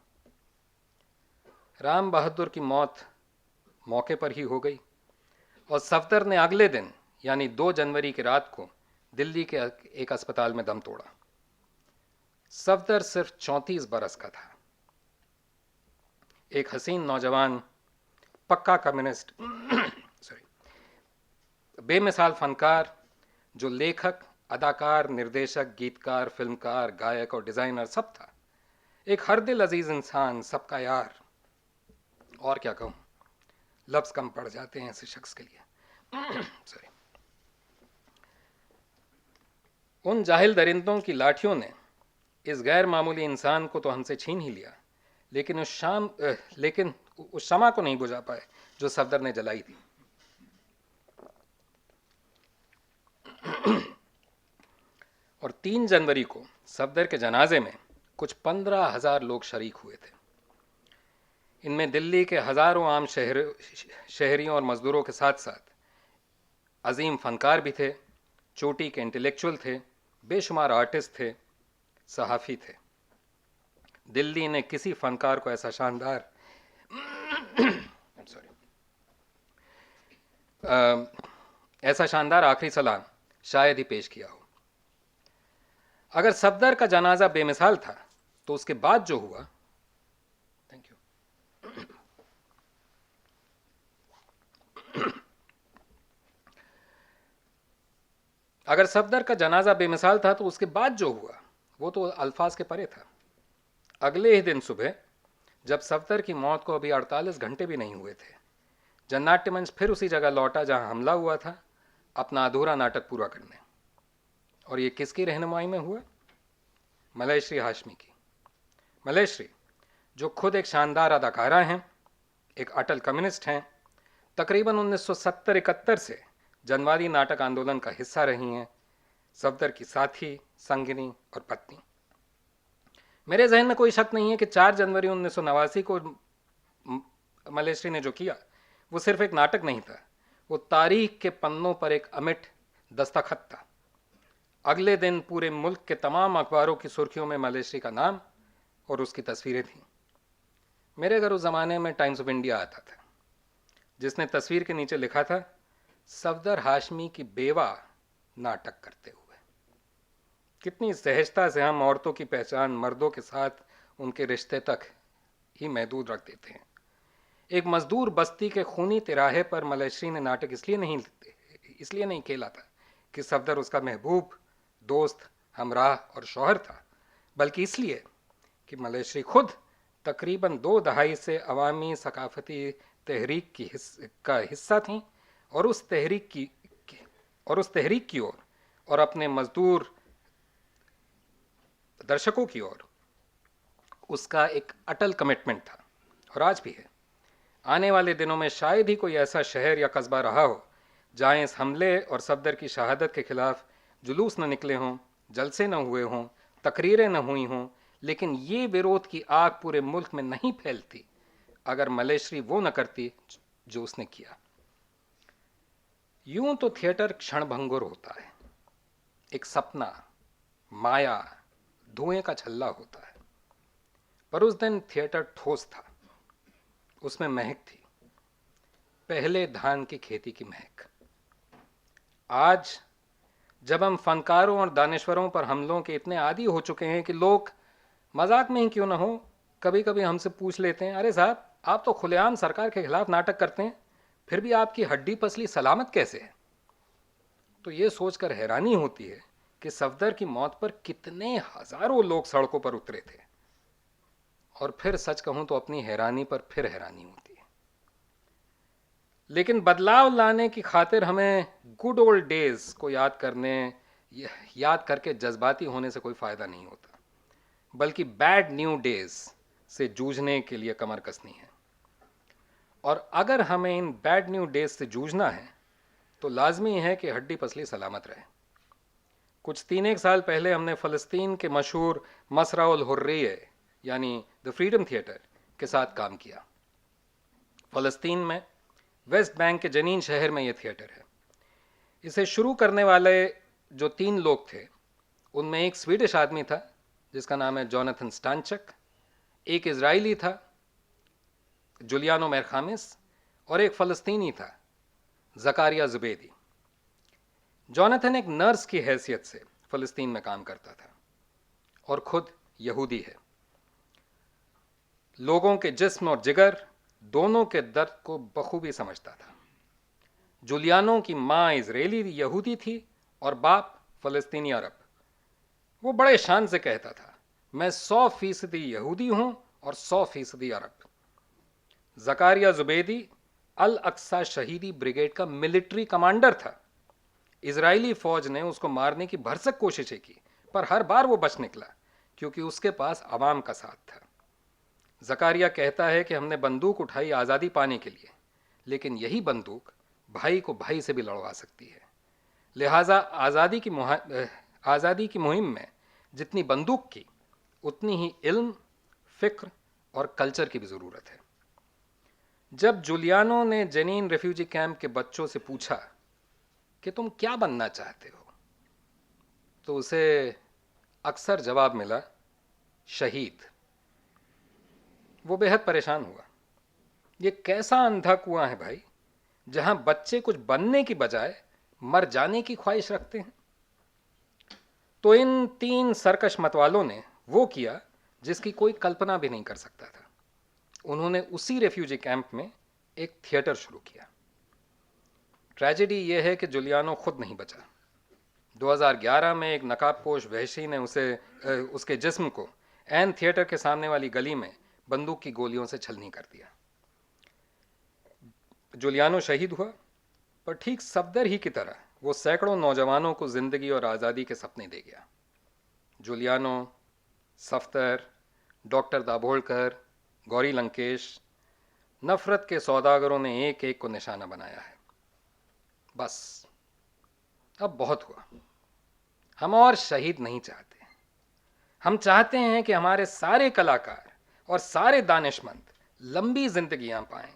राम बहादुर की मौत मौके पर ही हो गई और सफदर ने अगले दिन यानी 2 जनवरी की रात को दिल्ली के एक अस्पताल में दम तोड़ा। सफदर सिर्फ 34 बरस का था। एक हसीन नौजवान, पक्का कम्युनिस्ट बेमिसाल फनकार, जो लेखक, अदाकार, निर्देशक, गीतकार, फिल्मकार, गायक और डिजाइनर सब था। एक हर दिल अजीज इंसान, सबका यार। और क्या कहूं, लफ्ज कम पड़ जाते हैं ऐसे शख्स के लिए। सॉरी। उन जाहिल दरिंदों की लाठियों ने इस गैर मामूली इंसान को तो हमसे छीन ही लिया, लेकिन उस शमा को नहीं बुझा पाए जो सफदर ने जलाई थी। और 3 जनवरी को सफदर के जनाजे में कुछ 15,000 लोग शरीक हुए थे। इनमें दिल्ली के हजारों आम शहरियों और मजदूरों के साथ साथ अजीम फनकार भी थे, चोटी के इंटेलेक्चुअल थे, बेशुमार आर्टिस्ट थे, सहाफ़ी थे। दिल्ली ने किसी फनकार को ऐसा शानदार आखिरी सलाम शायद ही पेश किया हो। अगर सफदर का जनाजा बेमिसाल था, तो उसके बाद जो हुआ, थैंक यू, अगर सफदर का जनाजा बेमिसाल था तो उसके बाद जो हुआ वो तो अल्फाज के परे था। अगले ही दिन सुबह, जब सफदर की मौत को अभी 48 घंटे भी नहीं हुए थे, जननाट्य मंच फिर उसी जगह लौटा जहां हमला हुआ था, अपना अधूरा नाटक पूरा करने। और ये किसकी रहनुमाई में हुआ? मलयश्री हाशमी की। मलयश्री, जो खुद एक शानदार अदाकारा हैं, एक अटल कम्युनिस्ट हैं, तकरीबन 1970-71 से जनवादी नाटक आंदोलन का हिस्सा रही हैं, सफदर की साथी, संगिनी और पत्नी। मेरे जहन में कोई शक नहीं है कि 4 जनवरी 1989 को मलयश्री ने जो किया वो सिर्फ एक नाटक नहीं था, वो तारीख के पन्नों पर एक अमिट दस्तखत था। अगले दिन पूरे मुल्क के तमाम अखबारों की सुर्खियों में मलयश्री का नाम और उसकी तस्वीरें थीं। मेरे घर उस ज़माने में टाइम्स ऑफ इंडिया आता था, जिसने तस्वीर के नीचे लिखा था, सफदर हाशमी की बेवा नाटक करते हुए। कितनी सहजता से हम औरतों की पहचान मर्दों के साथ उनके रिश्ते तक ही महदूद रख देते हैं। एक मजदूर बस्ती के खूनी तिराहे पर मलयश्री ने नाटक इसलिए नहीं खेला था कि सफदर उसका महबूब, दोस्त, हमराह और शौहर था, बल्कि इसलिए कि मलयश्री खुद तकरीबन 2 दहाई से अवामी सकाफती तहरीक का हिस्सा थीं और उस तहरीक की ओर और अपने मजदूर दर्शकों की ओर उसका एक अटल कमिटमेंट था, और आज भी है। आने वाले दिनों में शायद ही कोई ऐसा शहर या कस्बा रहा हो जहाँ इस हमले और सफदर की शहादत के खिलाफ जुलूस न निकले हों, जलसे न हुए हों, तकरीरें न हुई हों, लेकिन ये विरोध की आग पूरे मुल्क में नहीं फैलती अगर मलेश्वरी वो न करती जो उसने किया। यूं तो थिएटर क्षणभंगुर होता है, एक सपना, माया, धुएं का छल्ला होता है, पर उस दिन थिएटर ठोस था, उसमें महक थी, पहले धान की खेती की महक। आज जब हम फनकारों और दानश्वरों पर हमलों के इतने आदी हो चुके हैं कि लोग मजाक में ही क्यों ना हो कभी कभी हमसे पूछ लेते हैं, अरे साहब आप तो खुलेआम सरकार के खिलाफ नाटक करते हैं, फिर भी आपकी हड्डी पसली सलामत कैसे है? तो ये सोचकर हैरानी होती है कि सफदर की मौत पर कितने हजारों लोग सड़कों पर उतरे थे। और फिर सच कहूं तो अपनी हैरानी पर फिर हैरानी होती है। लेकिन बदलाव लाने की खातिर हमें गुड ओल्ड डेज को याद करके जज्बाती होने से कोई फायदा नहीं होता, बल्कि बैड न्यू डेज से जूझने के लिए कमर कसनी है। और अगर हमें इन बैड न्यू डेज से जूझना है तो लाजमी है कि हड्डी पसली सलामत रहे। कुछ 3-1 साल पहले हमने फ़लस्तीन के मशहूर मसराउल हुर्रिया यानी द फ्रीडम थिएटर के साथ काम किया। फ़लस्तीन में वेस्ट बैंक के जनीन शहर में यह थिएटर है। इसे शुरू करने वाले जो 3 लोग थे उनमें एक स्वीडिश आदमी था जिसका नाम है जोनाथन स्टांचक, एक इजरायली था जुलियानो मेरखामिस और एक फ़लस्तीनी था ज़कारिया ज़ुबैदी। जोनाथन एक नर्स की हैसियत से फ़लस्तीन में काम करता था और खुद यहूदी है। लोगों के जिस्म और जिगर दोनों के दर्द को बखूबी समझता था। जुलियानो की माँ इजरायली यहूदी थी और बाप फ़लस्तीनी अरब। वो बड़े शान से कहता था, मैं 100% यहूदी हूं और 100% अरब। ज़कारिया ज़ुबैदी अल अक्सा शहीदी ब्रिगेड का मिलिट्री कमांडर था। इजरायली फौज ने उसको मारने की भरसक कोशिशें की, पर हर बार वो बच निकला क्योंकि उसके पास अवाम का साथ था। ज़कारिया कहता है कि हमने बंदूक उठाई आज़ादी पाने के लिए, लेकिन यही बंदूक भाई को भाई से भी लड़वा सकती है। लिहाजा आज़ादी की मुहिम में जितनी बंदूक की उतनी ही इल्म, फ़िक्र और कल्चर की भी ज़रूरत है। जब जुलियानो ने जनीन रेफ्यूजी कैंप के बच्चों से पूछा कि तुम क्या बनना चाहते हो, तो उसे अक्सर जवाब मिला, शहीद। वो बेहद परेशान हुआ। ये कैसा अंधा कुआं है भाई, जहां बच्चे कुछ बनने की बजाय मर जाने की ख्वाहिश रखते हैं। तो इन 3 सरकश मतवालों ने वो किया जिसकी कोई कल्पना भी नहीं कर सकता था। उन्होंने उसी रेफ्यूजी कैंप में एक थिएटर शुरू किया। ट्रेजेडी यह है कि जुलियानो खुद नहीं बचा। 2011 में एक नकाबपोश वहशी ने उसके जिस्म को एन थिएटर के सामने वाली गली में बंदूक की गोलियों से छलनी कर दिया। जुलियानो शहीद हुआ, पर ठीक सफदर ही की तरह वो सैकड़ों नौजवानों को जिंदगी और आज़ादी के सपने दे गया। जुलियानो, सफदर, डॉक्टर दाभोलकर, गौरी लंकेश, नफरत के सौदागरों ने एक एक को निशाना बनाया है। बस अब बहुत हुआ। हम और शहीद नहीं चाहते। हम चाहते हैं कि हमारे सारे कलाकार और सारे दानिशमंद लंबी जिंदगियां पाएं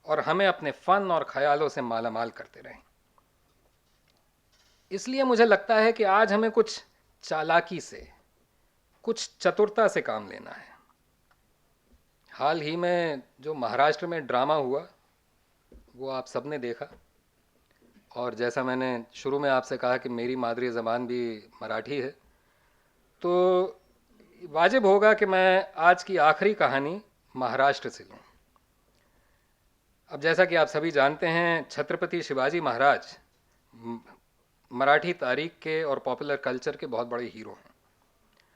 और हमें अपने फन और ख्यालों से मालामाल करते रहें। इसलिए मुझे लगता है कि आज हमें कुछ चालाकी से, कुछ चतुरता से काम लेना है। हाल ही में जो महाराष्ट्र में ड्रामा हुआ वो आप सबने देखा, और जैसा मैंने शुरू में आपसे कहा कि मेरी मादरी ज़बान भी मराठी है, तो वाजिब होगा कि मैं आज की आखिरी कहानी महाराष्ट्र से लूँ। अब जैसा कि आप सभी जानते हैं, छत्रपति शिवाजी महाराज मराठी तारीख के और पॉपुलर कल्चर के बहुत बड़े हीरो हैं।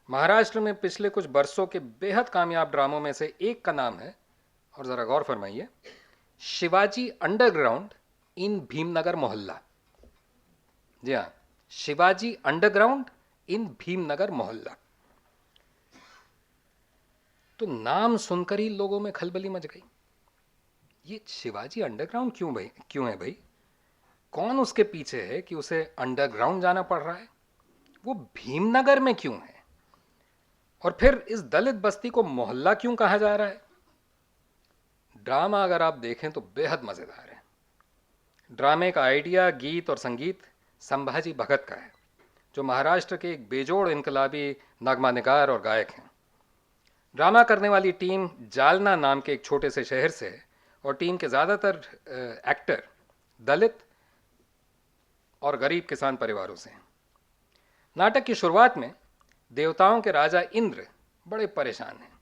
महाराष्ट्र में पिछले कुछ बरसों के बेहद कामयाब ड्रामों में से एक का नाम है, और ज़रा गौर फरमाइए, शिवाजी अंडरग्राउंड इन भीमनगर मोहल्ला। जी हाँ, शिवाजी अंडरग्राउंड इन भीमनगर मोहल्ला। तो नाम सुनकर ही लोगों में खलबली मच गई। ये शिवाजी अंडरग्राउंड क्यों है भाई? कौन उसके पीछे है कि उसे अंडरग्राउंड जाना पड़ रहा है? वो भीमनगर में क्यों है? और फिर इस दलित बस्ती को मोहल्ला क्यों कहा जा रहा है? ड्रामा अगर आप देखें तो बेहद मज़ेदार है। ड्रामे का आइडिया, गीत और संगीत संभाजी भगत का है, जो महाराष्ट्र के एक बेजोड़ इनकलाबी नगमा निगार और गायक हैं। ड्रामा करने वाली टीम जालना नाम के एक छोटे से शहर से है और टीम के ज़्यादातर एक्टर दलित और गरीब किसान परिवारों से हैं। नाटक की शुरुआत में देवताओं के राजा इंद्र बड़े परेशान हैं,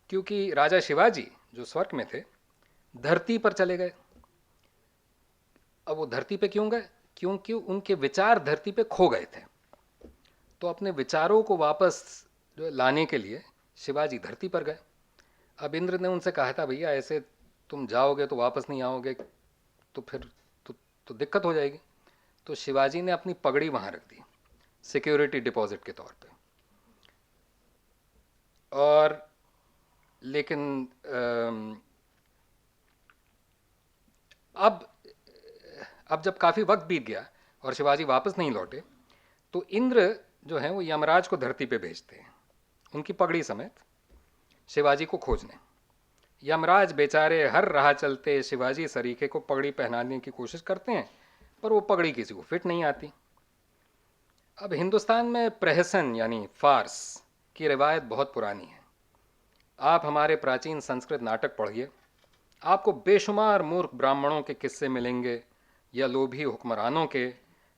क्योंकि राजा शिवाजी जो स्वर्ग में थे धरती पर चले गए। अब वो धरती पे क्यों गए? क्योंकि उनके विचार धरती पे खो गए थे। तो अपने विचारों को वापस जो लाने के लिए शिवाजी धरती पर गए। अब इंद्र ने उनसे कहा था, भैया ऐसे तुम जाओगे तो वापस नहीं आओगे, तो फिर तो दिक्कत हो जाएगी। तो शिवाजी ने अपनी पगड़ी वहाँ रख दी सिक्योरिटी डिपॉजिट के तौर पे। और लेकिन अब जब काफ़ी वक्त बीत गया और शिवाजी वापस नहीं लौटे, तो इंद्र जो है वो यमराज को धरती पे भेजते हैं उनकी पगड़ी समेत शिवाजी को खोजने। यमराज बेचारे हर राह चलते शिवाजी सरीखे को पगड़ी पहनाने की कोशिश करते हैं, पर वो पगड़ी किसी को फिट नहीं आती। अब हिंदुस्तान में प्रहसन यानी फार्स की रिवायत बहुत पुरानी है। आप हमारे प्राचीन संस्कृत नाटक पढ़िए, आपको बेशुमार मूर्ख ब्राह्मणों के किस्से मिलेंगे, या लोभी हुक्मरानों के,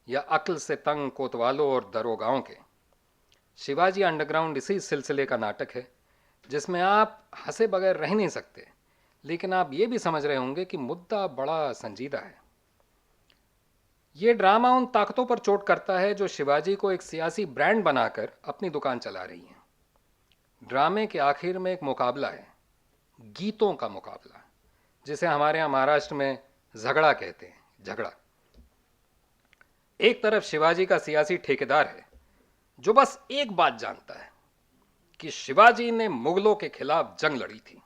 या अक्ल से तंग कोतवालों और दरोगाओं के। शिवाजी अंडरग्राउंड इसी सिलसिले का नाटक है, जिसमें आप हंसे बगैर रह नहीं सकते, लेकिन आप ये भी समझ रहे होंगे कि मुद्दा बड़ा संजीदा है। ये ड्रामा उन ताकतों पर चोट करता है जो शिवाजी को एक सियासी ब्रांड बनाकर अपनी दुकान चला रही हैं। ड्रामे के आखिर में एक मुकाबला है, गीतों का मुकाबला, जिसे हमारे यहाँ महाराष्ट्र में झगड़ा कहते हैं। झगड़ा। एक तरफ शिवाजी का सियासी ठेकेदार है जो बस एक बात जानता है कि शिवाजी ने मुगलों के खिलाफ जंग लड़ी थी,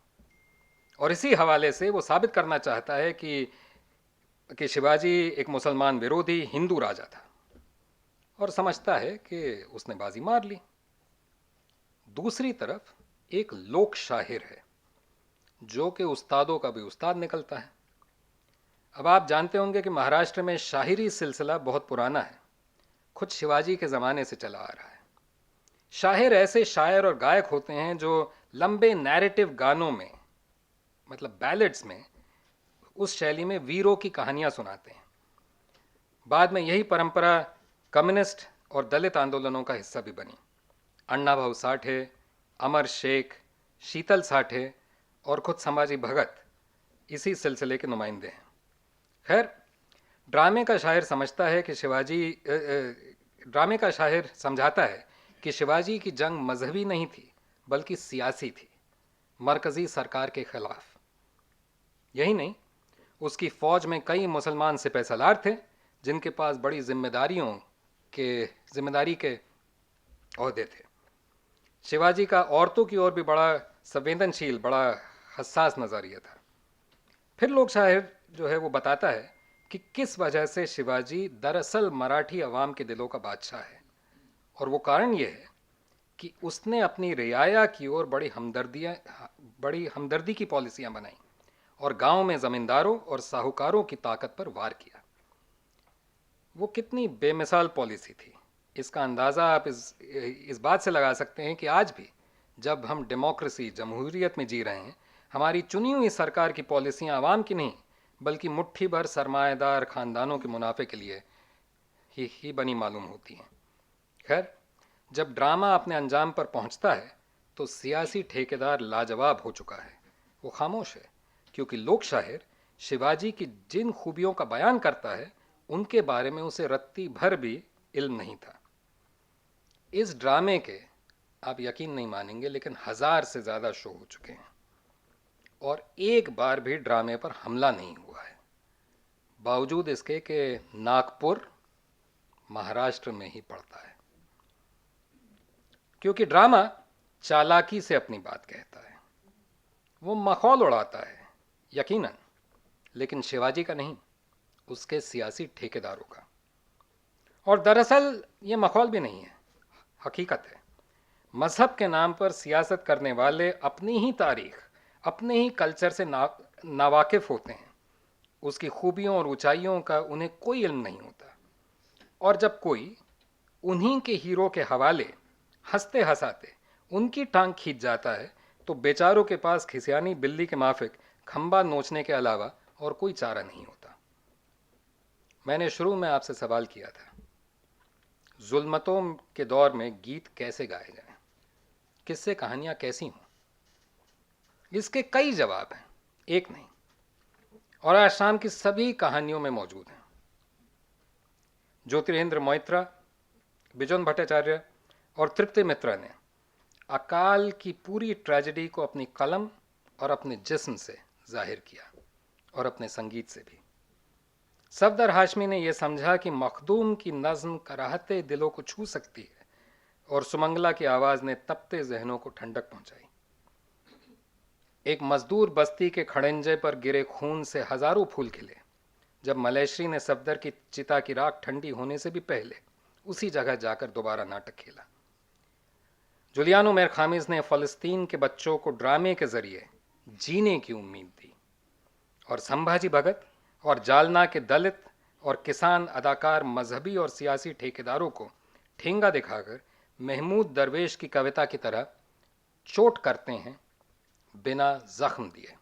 और इसी हवाले से वो साबित करना चाहता है कि शिवाजी एक मुसलमान विरोधी हिंदू राजा था, और समझता है कि उसने बाजी मार ली। दूसरी तरफ एक लोक शाहिर है जो कि उस्तादों का भी उस्ताद निकलता है। अब आप जानते होंगे कि महाराष्ट्र में शाहिरी सिलसिला बहुत पुराना है, खुद शिवाजी के ज़माने से चला आ रहा है। शाहिर ऐसे शायर और गायक होते हैं जो लंबे नैरेटिव गानों में, मतलब बैलेड्स में, उस शैली में वीरों की कहानियाँ सुनाते हैं। बाद में यही परंपरा कम्युनिस्ट और दलित आंदोलनों का हिस्सा भी बनी। अण्णाभाऊ साठे, अमर शेख, शीतल साठे और खुद संभाजी भगत इसी सिलसिले के नुमाइंदे हैं। खैर, ड्रामे का शायर समझाता है कि शिवाजी की जंग मजहबी नहीं थी बल्कि सियासी थी, मरकजी सरकार के खिलाफ। यही नहीं, उसकी फौज में कई मुसलमान सिपह सलार थे जिनके पास बड़ी जिम्मेदारी के ओहदे थे। शिवाजी का औरतों की ओर भी बड़ा संवेदनशील, बड़ा हसास नज़रिया था। फिर लोक शायर जो है वो बताता है कि किस वजह से शिवाजी दरअसल मराठी अवाम के दिलों का बादशाह है, और वो कारण ये है कि उसने अपनी रियाया की ओर बड़ी हमदर्दी की पॉलिसियां बनाई और गांव में ज़मींदारों और साहूकारों की ताकत पर वार किया। वो कितनी बेमिसाल पॉलिसी थी, इसका अंदाज़ा आप इस बात से लगा सकते हैं कि आज भी जब हम डेमोक्रेसी, जमहूरियत में जी रहे हैं, हमारी चुनी हुई सरकार की पॉलिसियां आवाम की नहीं बल्कि मुट्ठी भर सरमाएदार खानदानों के मुनाफे के लिए ही बनी मालूम होती हैं। खैर, जब ड्रामा अपने अंजाम पर पहुंचता है तो सियासी ठेकेदार लाजवाब हो चुका है। वो खामोश है, क्योंकि लोक शायर शिवाजी की जिन खूबियों का बयान करता है उनके बारे में उसे रत्ती भर भी इल्म नहीं था। इस ड्रामे के, आप यकीन नहीं मानेंगे, लेकिन 1000 से ज़्यादा शो हो चुके हैं और एक बार भी ड्रामे पर हमला नहीं हुआ है, बावजूद इसके कि नागपुर महाराष्ट्र में ही पड़ता है। क्योंकि ड्रामा चालाकी से अपनी बात कहता है, वो मखौल उड़ाता है यकीनन, लेकिन शिवाजी का नहीं, उसके सियासी ठेकेदारों का। और दरअसल ये मखौल भी नहीं है, हकीकत है। मजहब के नाम पर सियासत करने वाले अपनी ही तारीख, अपने ही कल्चर से नावाकिफ होते हैं। उसकी खूबियों और ऊंचाइयों का उन्हें कोई इल्म नहीं होता। और जब कोई उन्हीं के हीरो के हवाले हंसते हंसाते उनकी टांग खींच जाता है तो बेचारों के पास खिसियानी बिल्ली के माफिक खंबा नोचने के अलावा और कोई चारा नहीं होता। मैंने शुरू में आपसे सवाल किया था, जुल्मतों के दौर में गीत कैसे गाए जाएं, किससे कहानियां कैसी हों। इसके कई जवाब हैं, एक नहीं, और आज शाम की सभी कहानियों में मौजूद हैं। ज्योतिरेंद्र मोइत्रा, बिजोन भट्टाचार्य और तृप्ति मित्रा ने अकाल की पूरी ट्रेजेडी को अपनी कलम और अपने जिस्म से जाहिर किया, और अपने संगीत से भी। सफदर हाशमी ने यह समझा कि मखदूम की नज्म कराहते दिलों को छू सकती है, और सुमंगला की आवाज ने तपते जहनों को ठंडक पहुंचाई। एक मजदूर बस्ती के खड़ंजे पर गिरे खून से हजारों फूल खिले जब मलेश्री ने सफदर की चिता की राख ठंडी होने से भी पहले उसी जगह जाकर दोबारा नाटक खेला। जुलियानो मेर खामिज ने फलस्तीन के बच्चों को ड्रामे के जरिए जीने की उम्मीद दी, और संभाजी भगत और जालना के दलित और किसान अदाकार मजहबी और सियासी ठेकेदारों को ठेंगा दिखाकर महमूद दरवेश की कविता की तरह चोट करते हैं बिना जख्म दिए।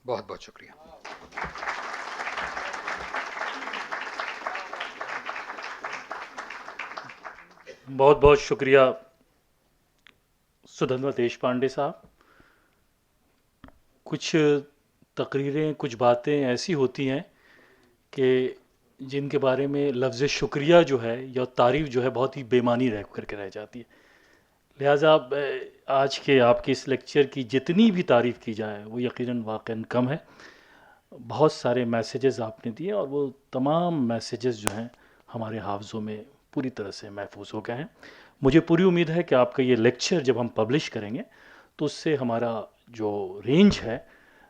बहुत बहुत शुक्रिया। बहुत बहुत शुक्रिया सुधन्वा देशपांडे साहब। कुछ तकरीरें, कुछ बातें ऐसी होती हैं कि जिनके बारे में लफ्ज़ शुक्रिया जो है या तारीफ़ जो है बहुत ही बेमानी रह करके रह जाती है। लिहाजा आज के आपके इस लेक्चर की जितनी भी तारीफ़ की जाए वो यकीनन वाक़ईन कम है। बहुत सारे मैसेजेस आपने दिए और वो तमाम मैसेजेस जो हैं हमारे हाफ़ज़ों में पूरी तरह से महफूज हो गए हैं। मुझे पूरी उम्मीद है कि आपका ये लेक्चर जब हम पब्लिश करेंगे तो उससे हमारा जो रेंज है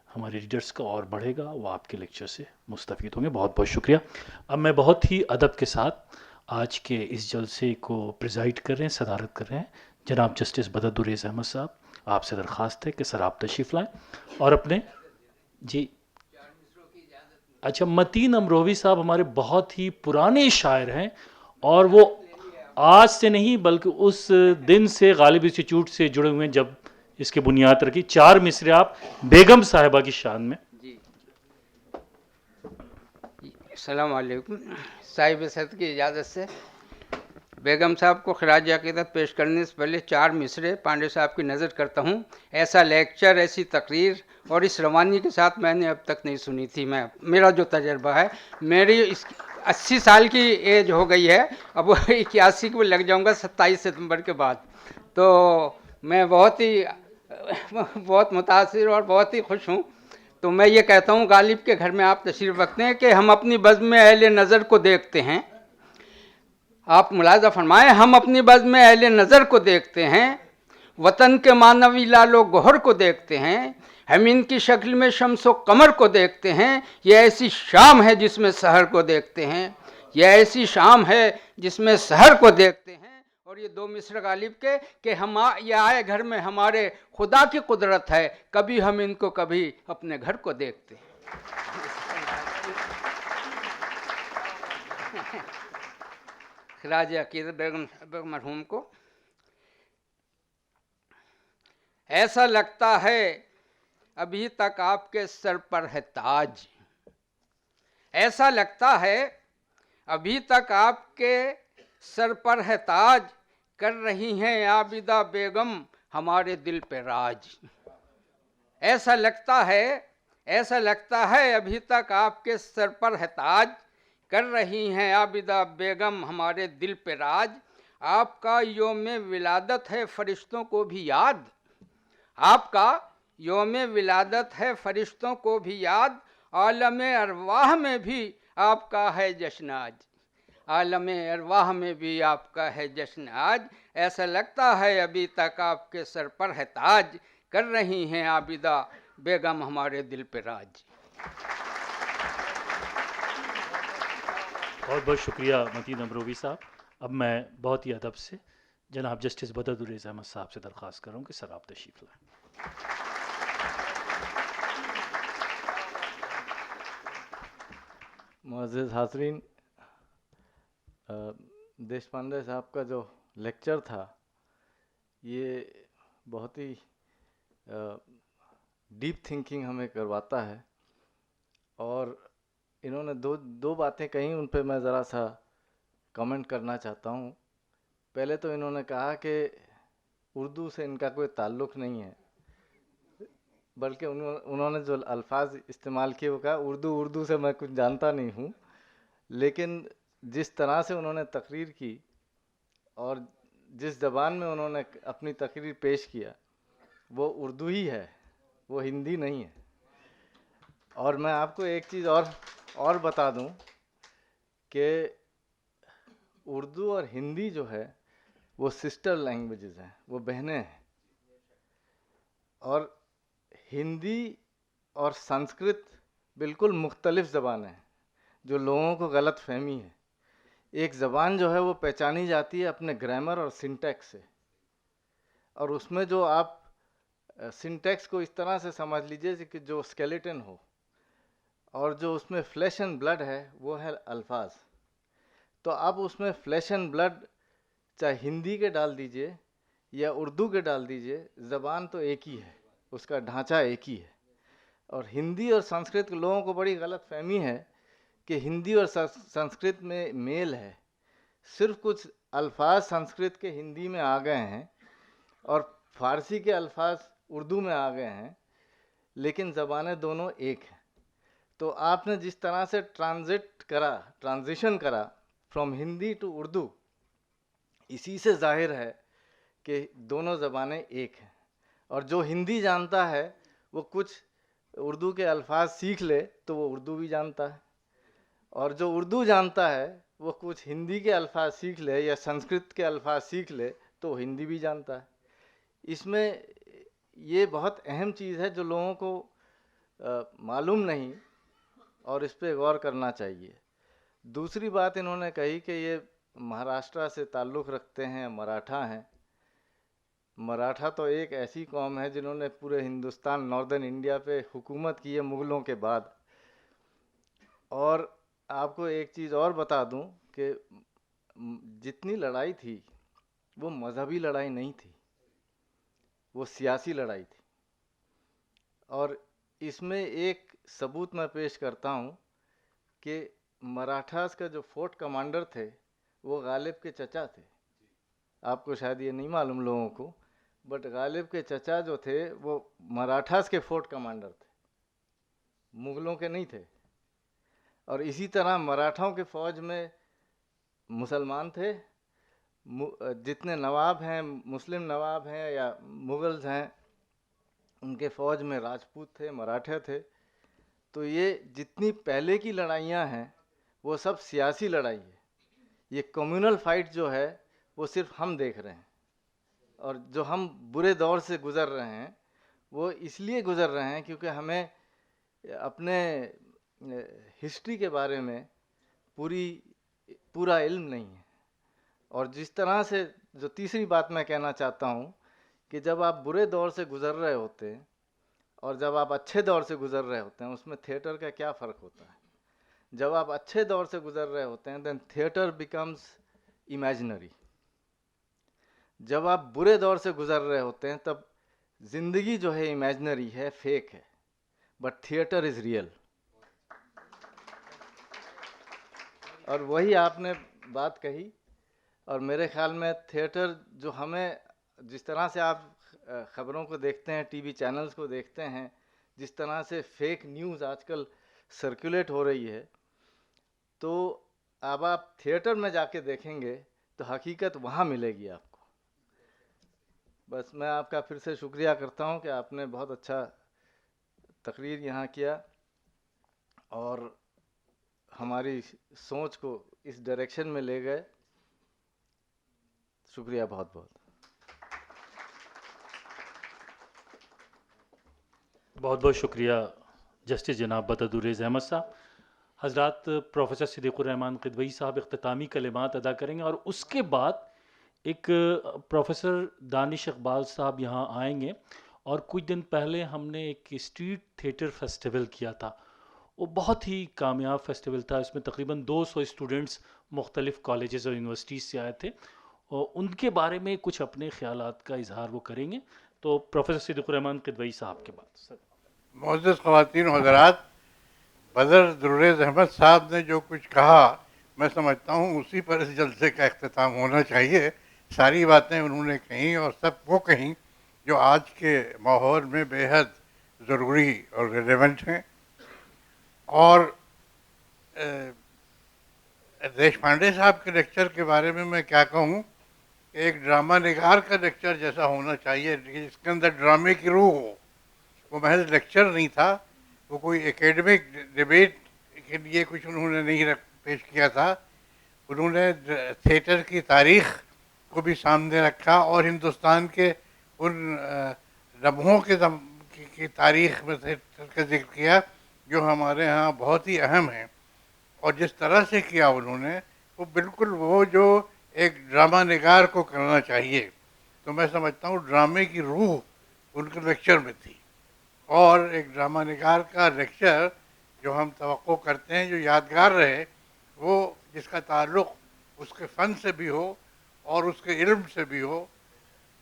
हमारे रीडर्स का और बढ़ेगा, वो आपके लेक्चर से मुस्तफ़ीद होंगे। बहुत बहुत शुक्रिया। अब मैं बहुत ही अदब के साथ आज के इस जलसे को प्रिजाइड कर रहे हैं, सदारत कर रहे हैं जनाब जस्टिस बदरुद्दीन अहमद साहब। आपसे दरख्वास्त है कि सर आप तशरीफ़ लाएँ और अपने जी। अच्छा, मतीन अमरोवी साहब हमारे बहुत ही पुराने शायर हैं और वो आज से नहीं बल्कि उस दिन से गालिब इंस्टीट्यूट से जुड़े हुए हैं जब इसकी बुनियाद रखी। 4 मिसरे आप बेगम साहिबा की शान में। जी, अस्सलाम वालेकुम। साहिब सद की इजाज़त से बेगम साहब को खराज अक़ीदत पेश करने से पहले 4 मिसरे पांडे साहब की नज़र करता हूँ। ऐसा लेक्चर, ऐसी तकरीर और इस रवानी के साथ मैंने अब तक नहीं सुनी थी। मेरा जो तजर्बा है, मेरी इस 80 साल की एज हो गई है, अब 81 को लग जाऊँगा 27 सितंबर के बाद। तो मैं बहुत मुतासिर और बहुत ही खुश हूँ। तो मैं ये कहता हूँ, गालिब के घर में आप तशरीफ़ रखते हैं कि हम अपनी बज़्म में अहले नज़र को देखते हैं। आप मुलाज़ा फरमाएं, हम अपनी बज़्म में अहले नज़र को देखते हैं, वतन के मानवी लालो गोहर को देखते हैं, हम इनकी शक्ल में शम्सो कमर को देखते हैं। यह ऐसी शाम है जिसमें सहर को देखते हैं, यह ऐसी शाम है जिसमें सहर को देखते हैं। और ये 2 मिसर गालिब के कि हम ये आए घर में हमारे खुदा की कुदरत है, कभी हम इनको कभी अपने घर को देखते हैं। खराज अक़ीदत बेगम मरहूम को। ऐसा लगता है अभी तक आपके सर पर है ताज, ऐसा लगता है अभी तक आपके सर पर है ताज, कर रही हैं आबिदा बेगम हमारे दिल पे राज। ऐसा लगता है अभी तक आपके सर पर है ताज, कर रही हैं आबिदा बेगम हमारे दिल पे राज। आपका योम विलादत है फरिश्तों को भी याद, आपका योम विलादत है फरिश्तों को भी याद, आलम अरवाह में भी आपका है जश्न आज, आलम अरवाह में भी आपका है जश्न आज। ऐसा लगता है अभी तक आपके सर पर है ताज, कर रही हैं आबिदा बेगम हमारे दिल पे राज। बहुत बहुत शुक्रिया मतीन अमरोवी साहब। अब मैं बहुत ही अदब से जनाब जस्टिस बदरुद्दीन अहमद साहब से दरख्वास्त करूँ कि सर आप तशरीफ़ लाएँ। मुअज़्ज़िज़ हाज़रीन, देश पांडे साहब का जो लेक्चर था ये बहुत ही डीप थिंकिंग हमें करवाता है, और इन्होंने दो बातें कही, उन पे मैं ज़रा सा कमेंट करना चाहता हूँ। पहले तो इन्होंने कहा कि उर्दू से इनका कोई ताल्लुक़ नहीं है, बल्कि उन्होंने जो अल्फाज इस्तेमाल किए वो कहा उर्दू से मैं कुछ जानता नहीं हूँ। लेकिन जिस तरह से उन्होंने तकरीर की और जिस ज़बान में उन्होंने अपनी तकरीर पेश किया वो उर्दू ही है, वो हिंदी नहीं है। और मैं आपको एक चीज़ और बता दूं कि उर्दू और हिंदी जो है वो सिस्टर लैंग्वेजेस हैं, वो बहनें हैं। और हिंदी और संस्कृत बिल्कुल मुख्तलिफ ज़बानें हैं जो लोगों को गलत फहमी है। एक ज़बान जो है वो पहचानी जाती है अपने ग्रामर और सिंटैक्स से, और उसमें जो आप सिंटैक्स को इस तरह से समझ लीजिए कि जो स्केलेटन हो, और जो उसमें फ्लैश एंड ब्लड है वो है अल्फाज। तो आप उसमें फ्लैश एंड ब्लड चाहे हिंदी के डाल दीजिए या उर्दू के डाल दीजिए, ज़बान तो एक ही है, उसका ढांचा एक ही है। और हिंदी और संस्कृत के लोगों को बड़ी गलत फहमी है कि हिंदी और संस्कृत में मेल है। सिर्फ कुछ अल्फाज संस्कृत के हिंदी में आ गए हैं और फारसी के अल्फाज उर्दू में आ गए हैं, लेकिन ज़बानें दोनों एक हैं। तो आपने जिस तरह से ट्रांजिशन करा फ्रॉम हिंदी टू उर्दू, इसी से जाहिर है कि दोनों ज़बानें एक हैं। और जो हिंदी जानता है वो कुछ उर्दू के अल्फाज सीख ले तो वो उर्दू भी जानता है, और जो उर्दू जानता है वो कुछ हिंदी के अल्फाज सीख ले या संस्कृत के अल्फाज सीख ले तो हिंदी भी जानता है। इसमें ये बहुत अहम चीज़ है जो लोगों को मालूम नहीं, और इस पे गौर करना चाहिए। दूसरी बात इन्होंने कही कि ये महाराष्ट्र से ताल्लुक़ रखते हैं, मराठा हैं। मराठा तो एक ऐसी कौम है जिन्होंने पूरे हिंदुस्तान, नॉर्दर्न इंडिया पे हुकूमत की है मुग़लों के बाद। और आपको एक चीज़ और बता दूं कि जितनी लड़ाई थी वो मज़हबी लड़ाई नहीं थी, वो सियासी लड़ाई थी। और इसमें एक सबूत मैं पेश करता हूँ कि मराठास का जो फोर्ट कमांडर थे वो गालिब के चचा थे। आपको शायद ये नहीं मालूम लोगों को, बट गालिब के चचा जो थे वो मराठास के फोर्ट कमांडर थे, मुग़लों के नहीं थे। और इसी तरह मराठाओं के फ़ौज में मुसलमान थे, जितने नवाब हैं, मुस्लिम नवाब हैं या मुग़ल्स हैं, उनके फ़ौज में राजपूत थे, मराठे थे। तो ये जितनी पहले की लड़ाइयाँ हैं वो सब सियासी लड़ाई है। ये कम्युनल फाइट जो है वो सिर्फ हम देख रहे हैं, और जो हम बुरे दौर से गुज़र रहे हैं वो इसलिए गुज़र रहे हैं क्योंकि हमें अपने हिस्ट्री के बारे में पूरा इल्म नहीं है। और जिस तरह से, जो तीसरी बात मैं कहना चाहता हूँ कि जब आप बुरे दौर से गुज़र रहे होते हैं और जब आप अच्छे दौर से गुज़र रहे होते हैं, उसमें थिएटर का क्या फ़र्क होता है। जब आप अच्छे दौर से गुज़र रहे होते हैं देन थिएटर बिकम्स इमेजिनरी। जब आप बुरे दौर से गुज़र रहे होते हैं तब ज़िंदगी जो है इमेजिनरी है, फेक है, बट थिएटर इज़ रियल। और वही आपने बात कही, और मेरे ख्याल में थिएटर जो हमें, जिस तरह से आप ख़बरों को देखते हैं, टीवी चैनल्स को देखते हैं, जिस तरह से फेक न्यूज़ आजकल सर्कुलेट हो रही है, तो अब आप थिएटर में जाके देखेंगे तो हकीकत वहाँ मिलेगी आपको। बस मैं आपका फिर से शुक्रिया करता हूँ कि आपने बहुत अच्छा तकरीर यहाँ किया और हमारी सोच को इस डायरेक्शन में ले गए। शुक्रिया बहुत बहुत। बहुत बहुत शुक्रिया जस्टिस जनाब बदरुद्दीन अहमद साहब। हज़रात प्रोफेसर सिद्दीक़ुर रहमान क़िदवई साहब इख्तितामी कलिमात अदा करेंगे और उसके बाद एक प्रोफेसर दानिश इकबाल साहब यहाँ आएंगे, और कुछ दिन पहले हमने एक स्ट्रीट थिएटर फेस्टिवल किया था। वो बहुत ही कामयाब फेस्टिवल था। इसमें तकरीबन 200 स्टूडेंट्स मुख्तलिफ़ कॉलेजेस और यूनिवर्सिटीज़ से आए थे, और उनके बारे में कुछ अपने ख्यालात का इजहार वो करेंगे। तो प्रोफेसर सिद्दीकुर्रहमान किदवई साहब के बाद सर। मोअज़्ज़ज़ ख़वातीन व हज़रात, बदर दुर्रेज़ अहमद साहब ने जो कुछ कहा, मैं समझता हूँ उसी पर इस जलसे का अख्तिताम होना चाहिए। सारी बातें उन्होंने कहीं और सब वो कहीं जो आज के माहौल में बेहद ज़रूरी और रिलेवेंट हैं। और देश पांडे साहब के लेक्चर के बारे में मैं क्या कहूँ, एक ड्रामा निगार का लेक्चर जैसा होना चाहिए, जिसके अंदर ड्रामे की रूह हो। वो महज लेक्चर नहीं था, वो कोई एकेडमिक डिबेट के लिए कुछ उन्होंने नहीं पेश किया था। उन्होंने थिएटर की तारीख को भी सामने रखा और हिंदुस्तान के उन लम्हों की तारीख में थिएटर का जिक्र किया जो हमारे यहाँ बहुत ही अहम हैं। और जिस तरह से किया उन्होंने, वो बिल्कुल वो जो एक ड्रामा निगार को करना चाहिए। तो मैं समझता हूँ ड्रामे की रूह उनके लेक्चर में थी। और एक ड्रामा निगार का लेक्चर जो हम तवक्को करते हैं, जो यादगार रहे, वो जिसका ताल्लुक़ उसके फ़न से भी हो और उसके इल्म से भी हो,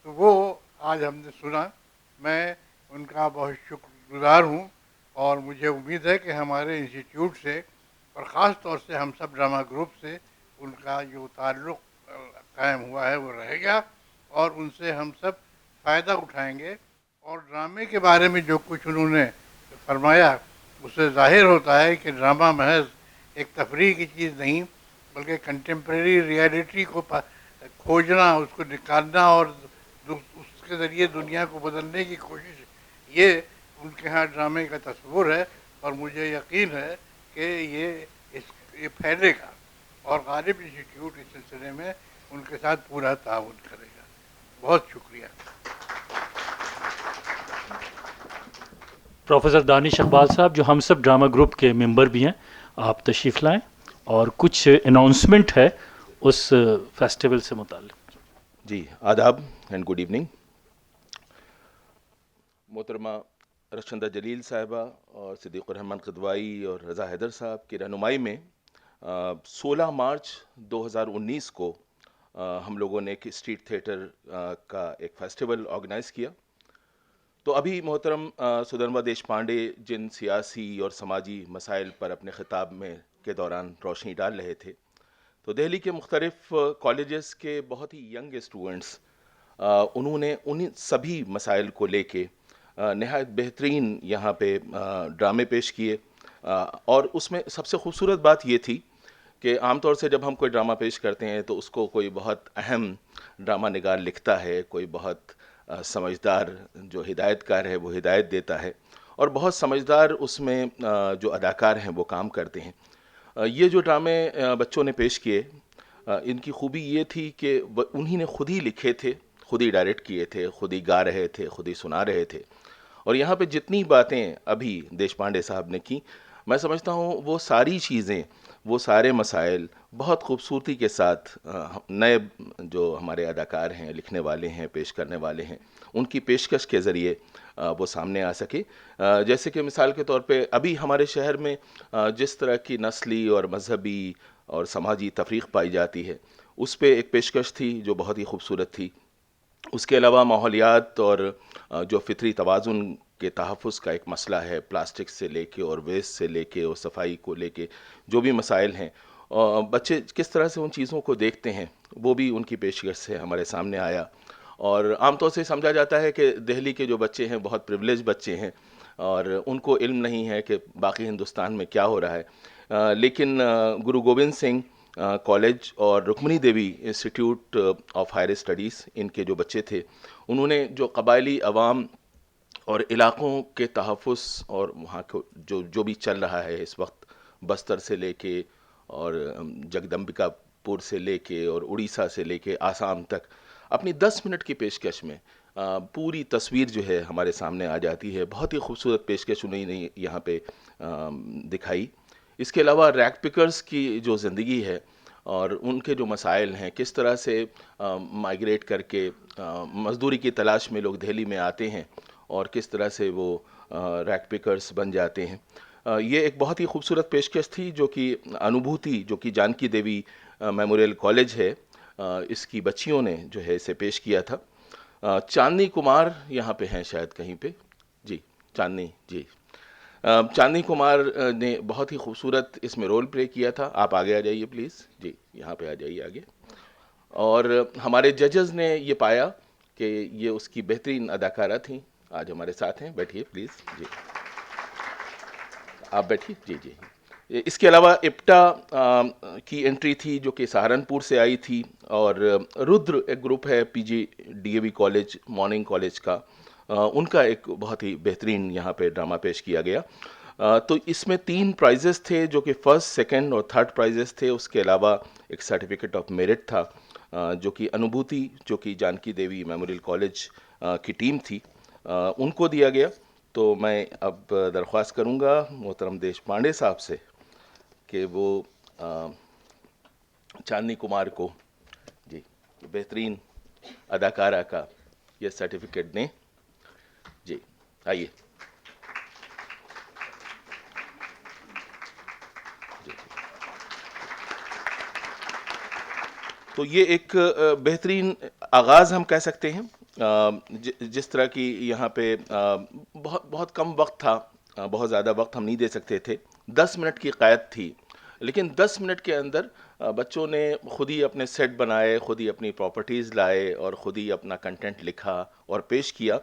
तो वो आज हमने सुना। मैं उनका बहुत शुक्रगुज़ार हूँ और मुझे उम्मीद है कि हमारे इंस्टीट्यूट से और ख़ास तौर से हम सब ड्रामा ग्रुप से उनका जो ताल्लुक़ कायम हुआ है वो रहेगा और उनसे हम सब फ़ायदा उठाएंगे। और ड्रामे के बारे में जो कुछ उन्होंने फरमाया, उससे ज़ाहिर होता है कि ड्रामा महज एक तफरीह की चीज़ नहीं, बल्कि कंटेम्प्रेरी रियलिटी को खोजना, उसको निकालना और उसके ज़रिए दुनिया को बदलने की कोशिश, ये उनके यहाँ ड्रामे का तस्वुर है। और मुझे यकीन है कि ये फैलेगा और गालिब इंस्टीट्यूट इस सिलसिले में उनके साथ पूरा ताउन करेगा। बहुत शुक्रिया। प्रोफेसर दानिश इकबाल साहब, जो हम सब ड्रामा ग्रुप के मेंबर भी हैं, आप तशरीफ़ लाएं और कुछ अनाउंसमेंट है उस फेस्टिवल से मुताल्लिक। जी, आदाब एंड गुड इवनिंग। मोहतरमा रशंदा जलील साहिबा और सिद्दीकुर्रहमान किदवई और रज़ा हैदर साहब की रहनुमाई में 16 मार्च 2019 को हम लोगों ने एक स्ट्रीट थिएटर का एक फेस्टिवल ऑर्गेनाइज़ किया। तो अभी मोहतरम सुधर्मा देश पांडे जिन सियासी और समाजी मसाइल पर अपने ख़िताब में के दौरान रोशनी डाल रहे थे, तो दिल्ली के मुख्तलिफ़ कॉलेजेस के बहुत ही यंग स्टूडेंट्स उन्होंने उन सभी मसाइल को लेके नहायत बेहतरीन यहाँ पे ड्रामे पेश किए। और उसमें सबसे खूबसूरत बात ये थी कि आमतौर से जब हम कोई ड्रामा पेश करते हैं तो उसको कोई बहुत अहम ड्रामा निगार लिखता है, कोई बहुत समझदार जो हिदायतकार है वो हिदायत देता है, और बहुत समझदार उसमें जो अदाकार हैं वो काम करते हैं। ये जो ड्रामे बच्चों ने पेश किए, इनकी खूबी ये थी कि उन्हीं ने खुद ही लिखे थे, खुद ही डायरेक्ट किए थे, खुद ही गा रहे थे, खुद ही सुना रहे थे। और यहाँ पे जितनी बातें अभी देश पांडे साहब ने की, मैं समझता हूँ वो सारी चीज़ें, वो सारे मसाइल बहुत खूबसूरती के साथ नए जो हमारे अदाकार हैं, लिखने वाले हैं, पेश करने वाले हैं, उनकी पेशकश के ज़रिए वो सामने आ सके। जैसे कि मिसाल के तौर पे अभी हमारे शहर में जिस तरह की नस्ली और मजहबी और समाजी तफरीक पाई जाती है, उस पे एक पेशकश थी जो बहुत ही खूबसूरत थी। उसके अलावा माहौलियात और जो फितरी तवाज़ुन के तहफ़्फ़ुज़ का एक मसला है, प्लास्टिक से लेके और वेस्ट से लेके और सफाई को लेके जो भी मसाइल हैं, बच्चे किस तरह से उन चीज़ों को देखते हैं, वो भी उनकी पेशकश से हमारे सामने आया। और आमतौर से समझा जाता है कि दिल्ली के जो बच्चे हैं बहुत प्रिविलेज बच्चे हैं और उनको इल्म नहीं है कि बाकी हिंदुस्तान में क्या हो रहा है। लेकिन गुरु गोविंद सिंह कॉलेज और रुक्मणी देवी इंस्टीट्यूट ऑफ हायर स्टडीज़, इनके जो बच्चे थे, उन्होंने जो कबायली अवाम और इलाक़ों के तहफ़्फ़ुज़ और वहाँ को जो भी चल रहा है इस वक्त, बस्तर से लेके और जगदम्बिकापुर से लेके और उड़ीसा से लेके आसाम तक, अपनी 10 मिनट की पेशकश में पूरी तस्वीर जो है हमारे सामने आ जाती है। बहुत ही खूबसूरत पेशकश उन्होंने यहाँ पे दिखाई। इसके अलावा रैग पिकर्स की जो ज़िंदगी है और उनके जो मसाइल हैं, किस तरह से माइग्रेट करके मज़दूरी की तलाश में लोग दिल्ली में आते हैं और किस तरह से वो रैक पिकर्स बन जाते हैं। ये एक बहुत ही खूबसूरत पेशकश थी जो कि अनुभूति, जो कि जानकी देवी मेमोरियल कॉलेज है, इसकी बच्चियों ने जो है इसे पेश किया था। चांदनी कुमार यहाँ पे हैं शायद कहीं पे, जी चांदनी जी। चांदनी कुमार ने बहुत ही खूबसूरत इसमें रोल प्ले किया था। आप आगे आ जाइए प्लीज़, जी यहाँ पे आ जाइए आगे। और हमारे जजेस ने ये पाया कि ये उसकी बेहतरीन अदाकारा थी। आज हमारे साथ हैं, बैठिए प्लीज़, जी आप बैठिए, जी जी। इसके अलावा इप्टा की एंट्री थी जो कि सहारनपुर से आई थी, और रुद्र एक ग्रुप है PG DAV college morning college का, उनका एक बहुत ही बेहतरीन यहाँ पे ड्रामा पेश किया गया। तो इसमें 3 प्राइजेस थे जो कि फर्स्ट, सेकंड और थर्ड प्राइजेस थे। उसके अलावा एक सर्टिफिकेट ऑफ मेरिट था जो कि अनुभूति, जो कि जानकी देवी मेमोरियल कॉलेज की टीम थी, उनको दिया गया। तो मैं अब दरख्वास्त करूँगा मोहतरम देश पांडे साहब से कि वो चांदनी कुमार को जी बेहतरीन अदाकारा का ये सर्टिफिकेट दें। जी आइए। तो ये एक बेहतरीन आगाज़ हम कह सकते हैं। जिस तरह की यहाँ पे बहुत कम वक्त था, बहुत ज़्यादा वक्त हम नहीं दे सकते थे, 10 मिनट की क़ैद थी, लेकिन 10 मिनट के अंदर बच्चों ने खुद ही अपने सेट बनाए, खुद ही अपनी प्रॉपर्टीज़ लाए और ख़ुद ही अपना कंटेंट लिखा और पेश किया।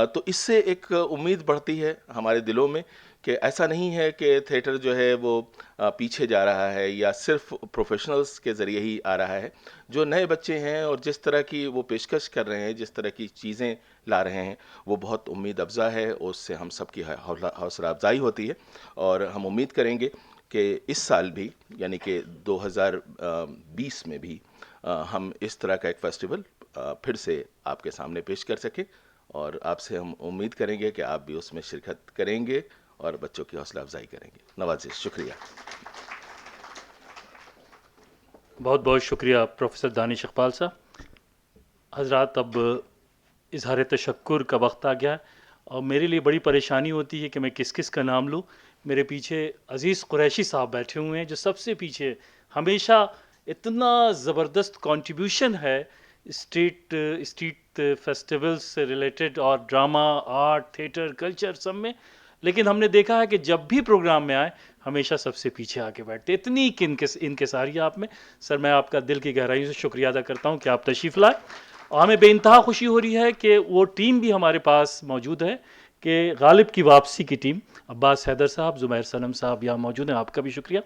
तो इससे एक उम्मीद बढ़ती है हमारे दिलों में कि ऐसा नहीं है कि थिएटर जो है वो पीछे जा रहा है या सिर्फ प्रोफेशनल्स के ज़रिए ही आ रहा है। जो नए बच्चे हैं और जिस तरह की वो पेशकश कर रहे हैं, जिस तरह की चीज़ें ला रहे हैं, वो बहुत उम्मीद अफ़ज़ा है, उससे हम सब की हौसला अफ़ज़ाई होती है। और हम उम्मीद करेंगे कि इस साल भी, यानी कि 2020 में भी हम इस तरह का एक फेस्टिवल फिर से आपके सामने पेश कर सकें, और आपसे हम उम्मीद करेंगे कि आप भी उसमें शिरकत करेंगे और बच्चों की हौसला अफजाई करेंगे। नवाज़िश, शुक्रिया। बहुत बहुत शुक्रिया प्रोफेसर दानिश इकबाल साहब। हजरात, अब इजहार तशक्कुर का वक्त आ गया है और मेरे लिए बड़ी परेशानी होती है कि मैं किस किस का नाम लूँ। मेरे पीछे अज़ीज़ कुरैशी साहब बैठे हुए हैं जो सबसे पीछे हमेशा इतना ज़बरदस्त कंट्रीब्यूशन है स्ट्रीट फेस्टिवल्स से रिलेटेड और ड्रामा, आर्ट, थिएटर, कल्चर सब में, लेकिन हमने देखा है कि जब भी प्रोग्राम में आए हमेशा सबसे पीछे आके बैठते। इतनी इनकिसारी आप में। सर, मैं आपका दिल की गहराइयों से शुक्रिया अदा करता हूँ कि आप तशरीफ़ लाए, और हमें बेइंतहा खुशी हो रही है कि वो टीम भी हमारे पास मौजूद है कि गालिब की वापसी की टीम, अब्बास हैदर साहब, ज़ुबैर सनम साहब यहाँ मौजूद हैं, आपका भी शुक्रिया।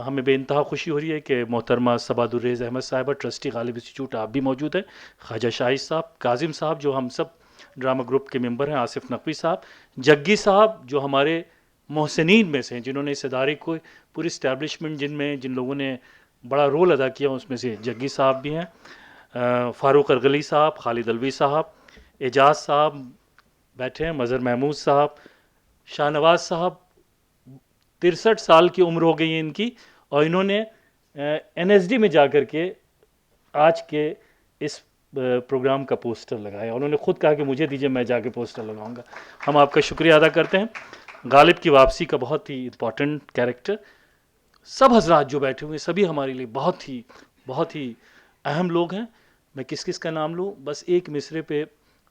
हमें बेइंतहा खुशी हो रही है कि मोहतरमा सबादुर्रेज़ अहमद साहिबा, ट्रस्टी गालिब इंस्टीट्यूट, आप भी मौजूद हैं। ख्वाजा शाहिद साहब, काजिम साहब जो हम सब ड्रामा ग्रुप के मेंबर हैं, आसिफ नकवी साहब, जग्गी साहब जो हमारे मोहसिनीन में से हैं, जिन्होंने इस इदारे को पूरी इस्टेब्लिशमेंट जिन लोगों ने बड़ा रोल अदा किया उसमें से जग्गी साहब भी हैं, फ़ारूक अरगली साहब, खालिद अलवी साहब, एजाज साहब बैठे हैं, मज़हर महमूद साहब, शाहनवाज साहब, 63 साल की उम्र हो गई है इनकी, और इन्होंने NSD में जा कर के आज के इस प्रोग्राम का पोस्टर लगाया। उन्होंने खुद कहा कि मुझे दीजिए, मैं जाके पोस्टर लगाऊंगा। हम आपका शुक्रिया अदा करते हैं। गालिब की वापसी का बहुत ही इम्पॉर्टेंट कैरेक्टर। सब हजरात जो बैठे हुए सभी हमारे लिए बहुत ही अहम लोग हैं। मैं किस किस का नाम लूँ, बस एक मिसरे पे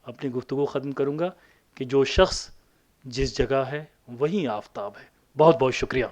अपनी गुफ्तगू ख़त्म करूँगा कि जो शख्स जिस जगह है वहीं आफताब है। बहुत बहुत शुक्रिया।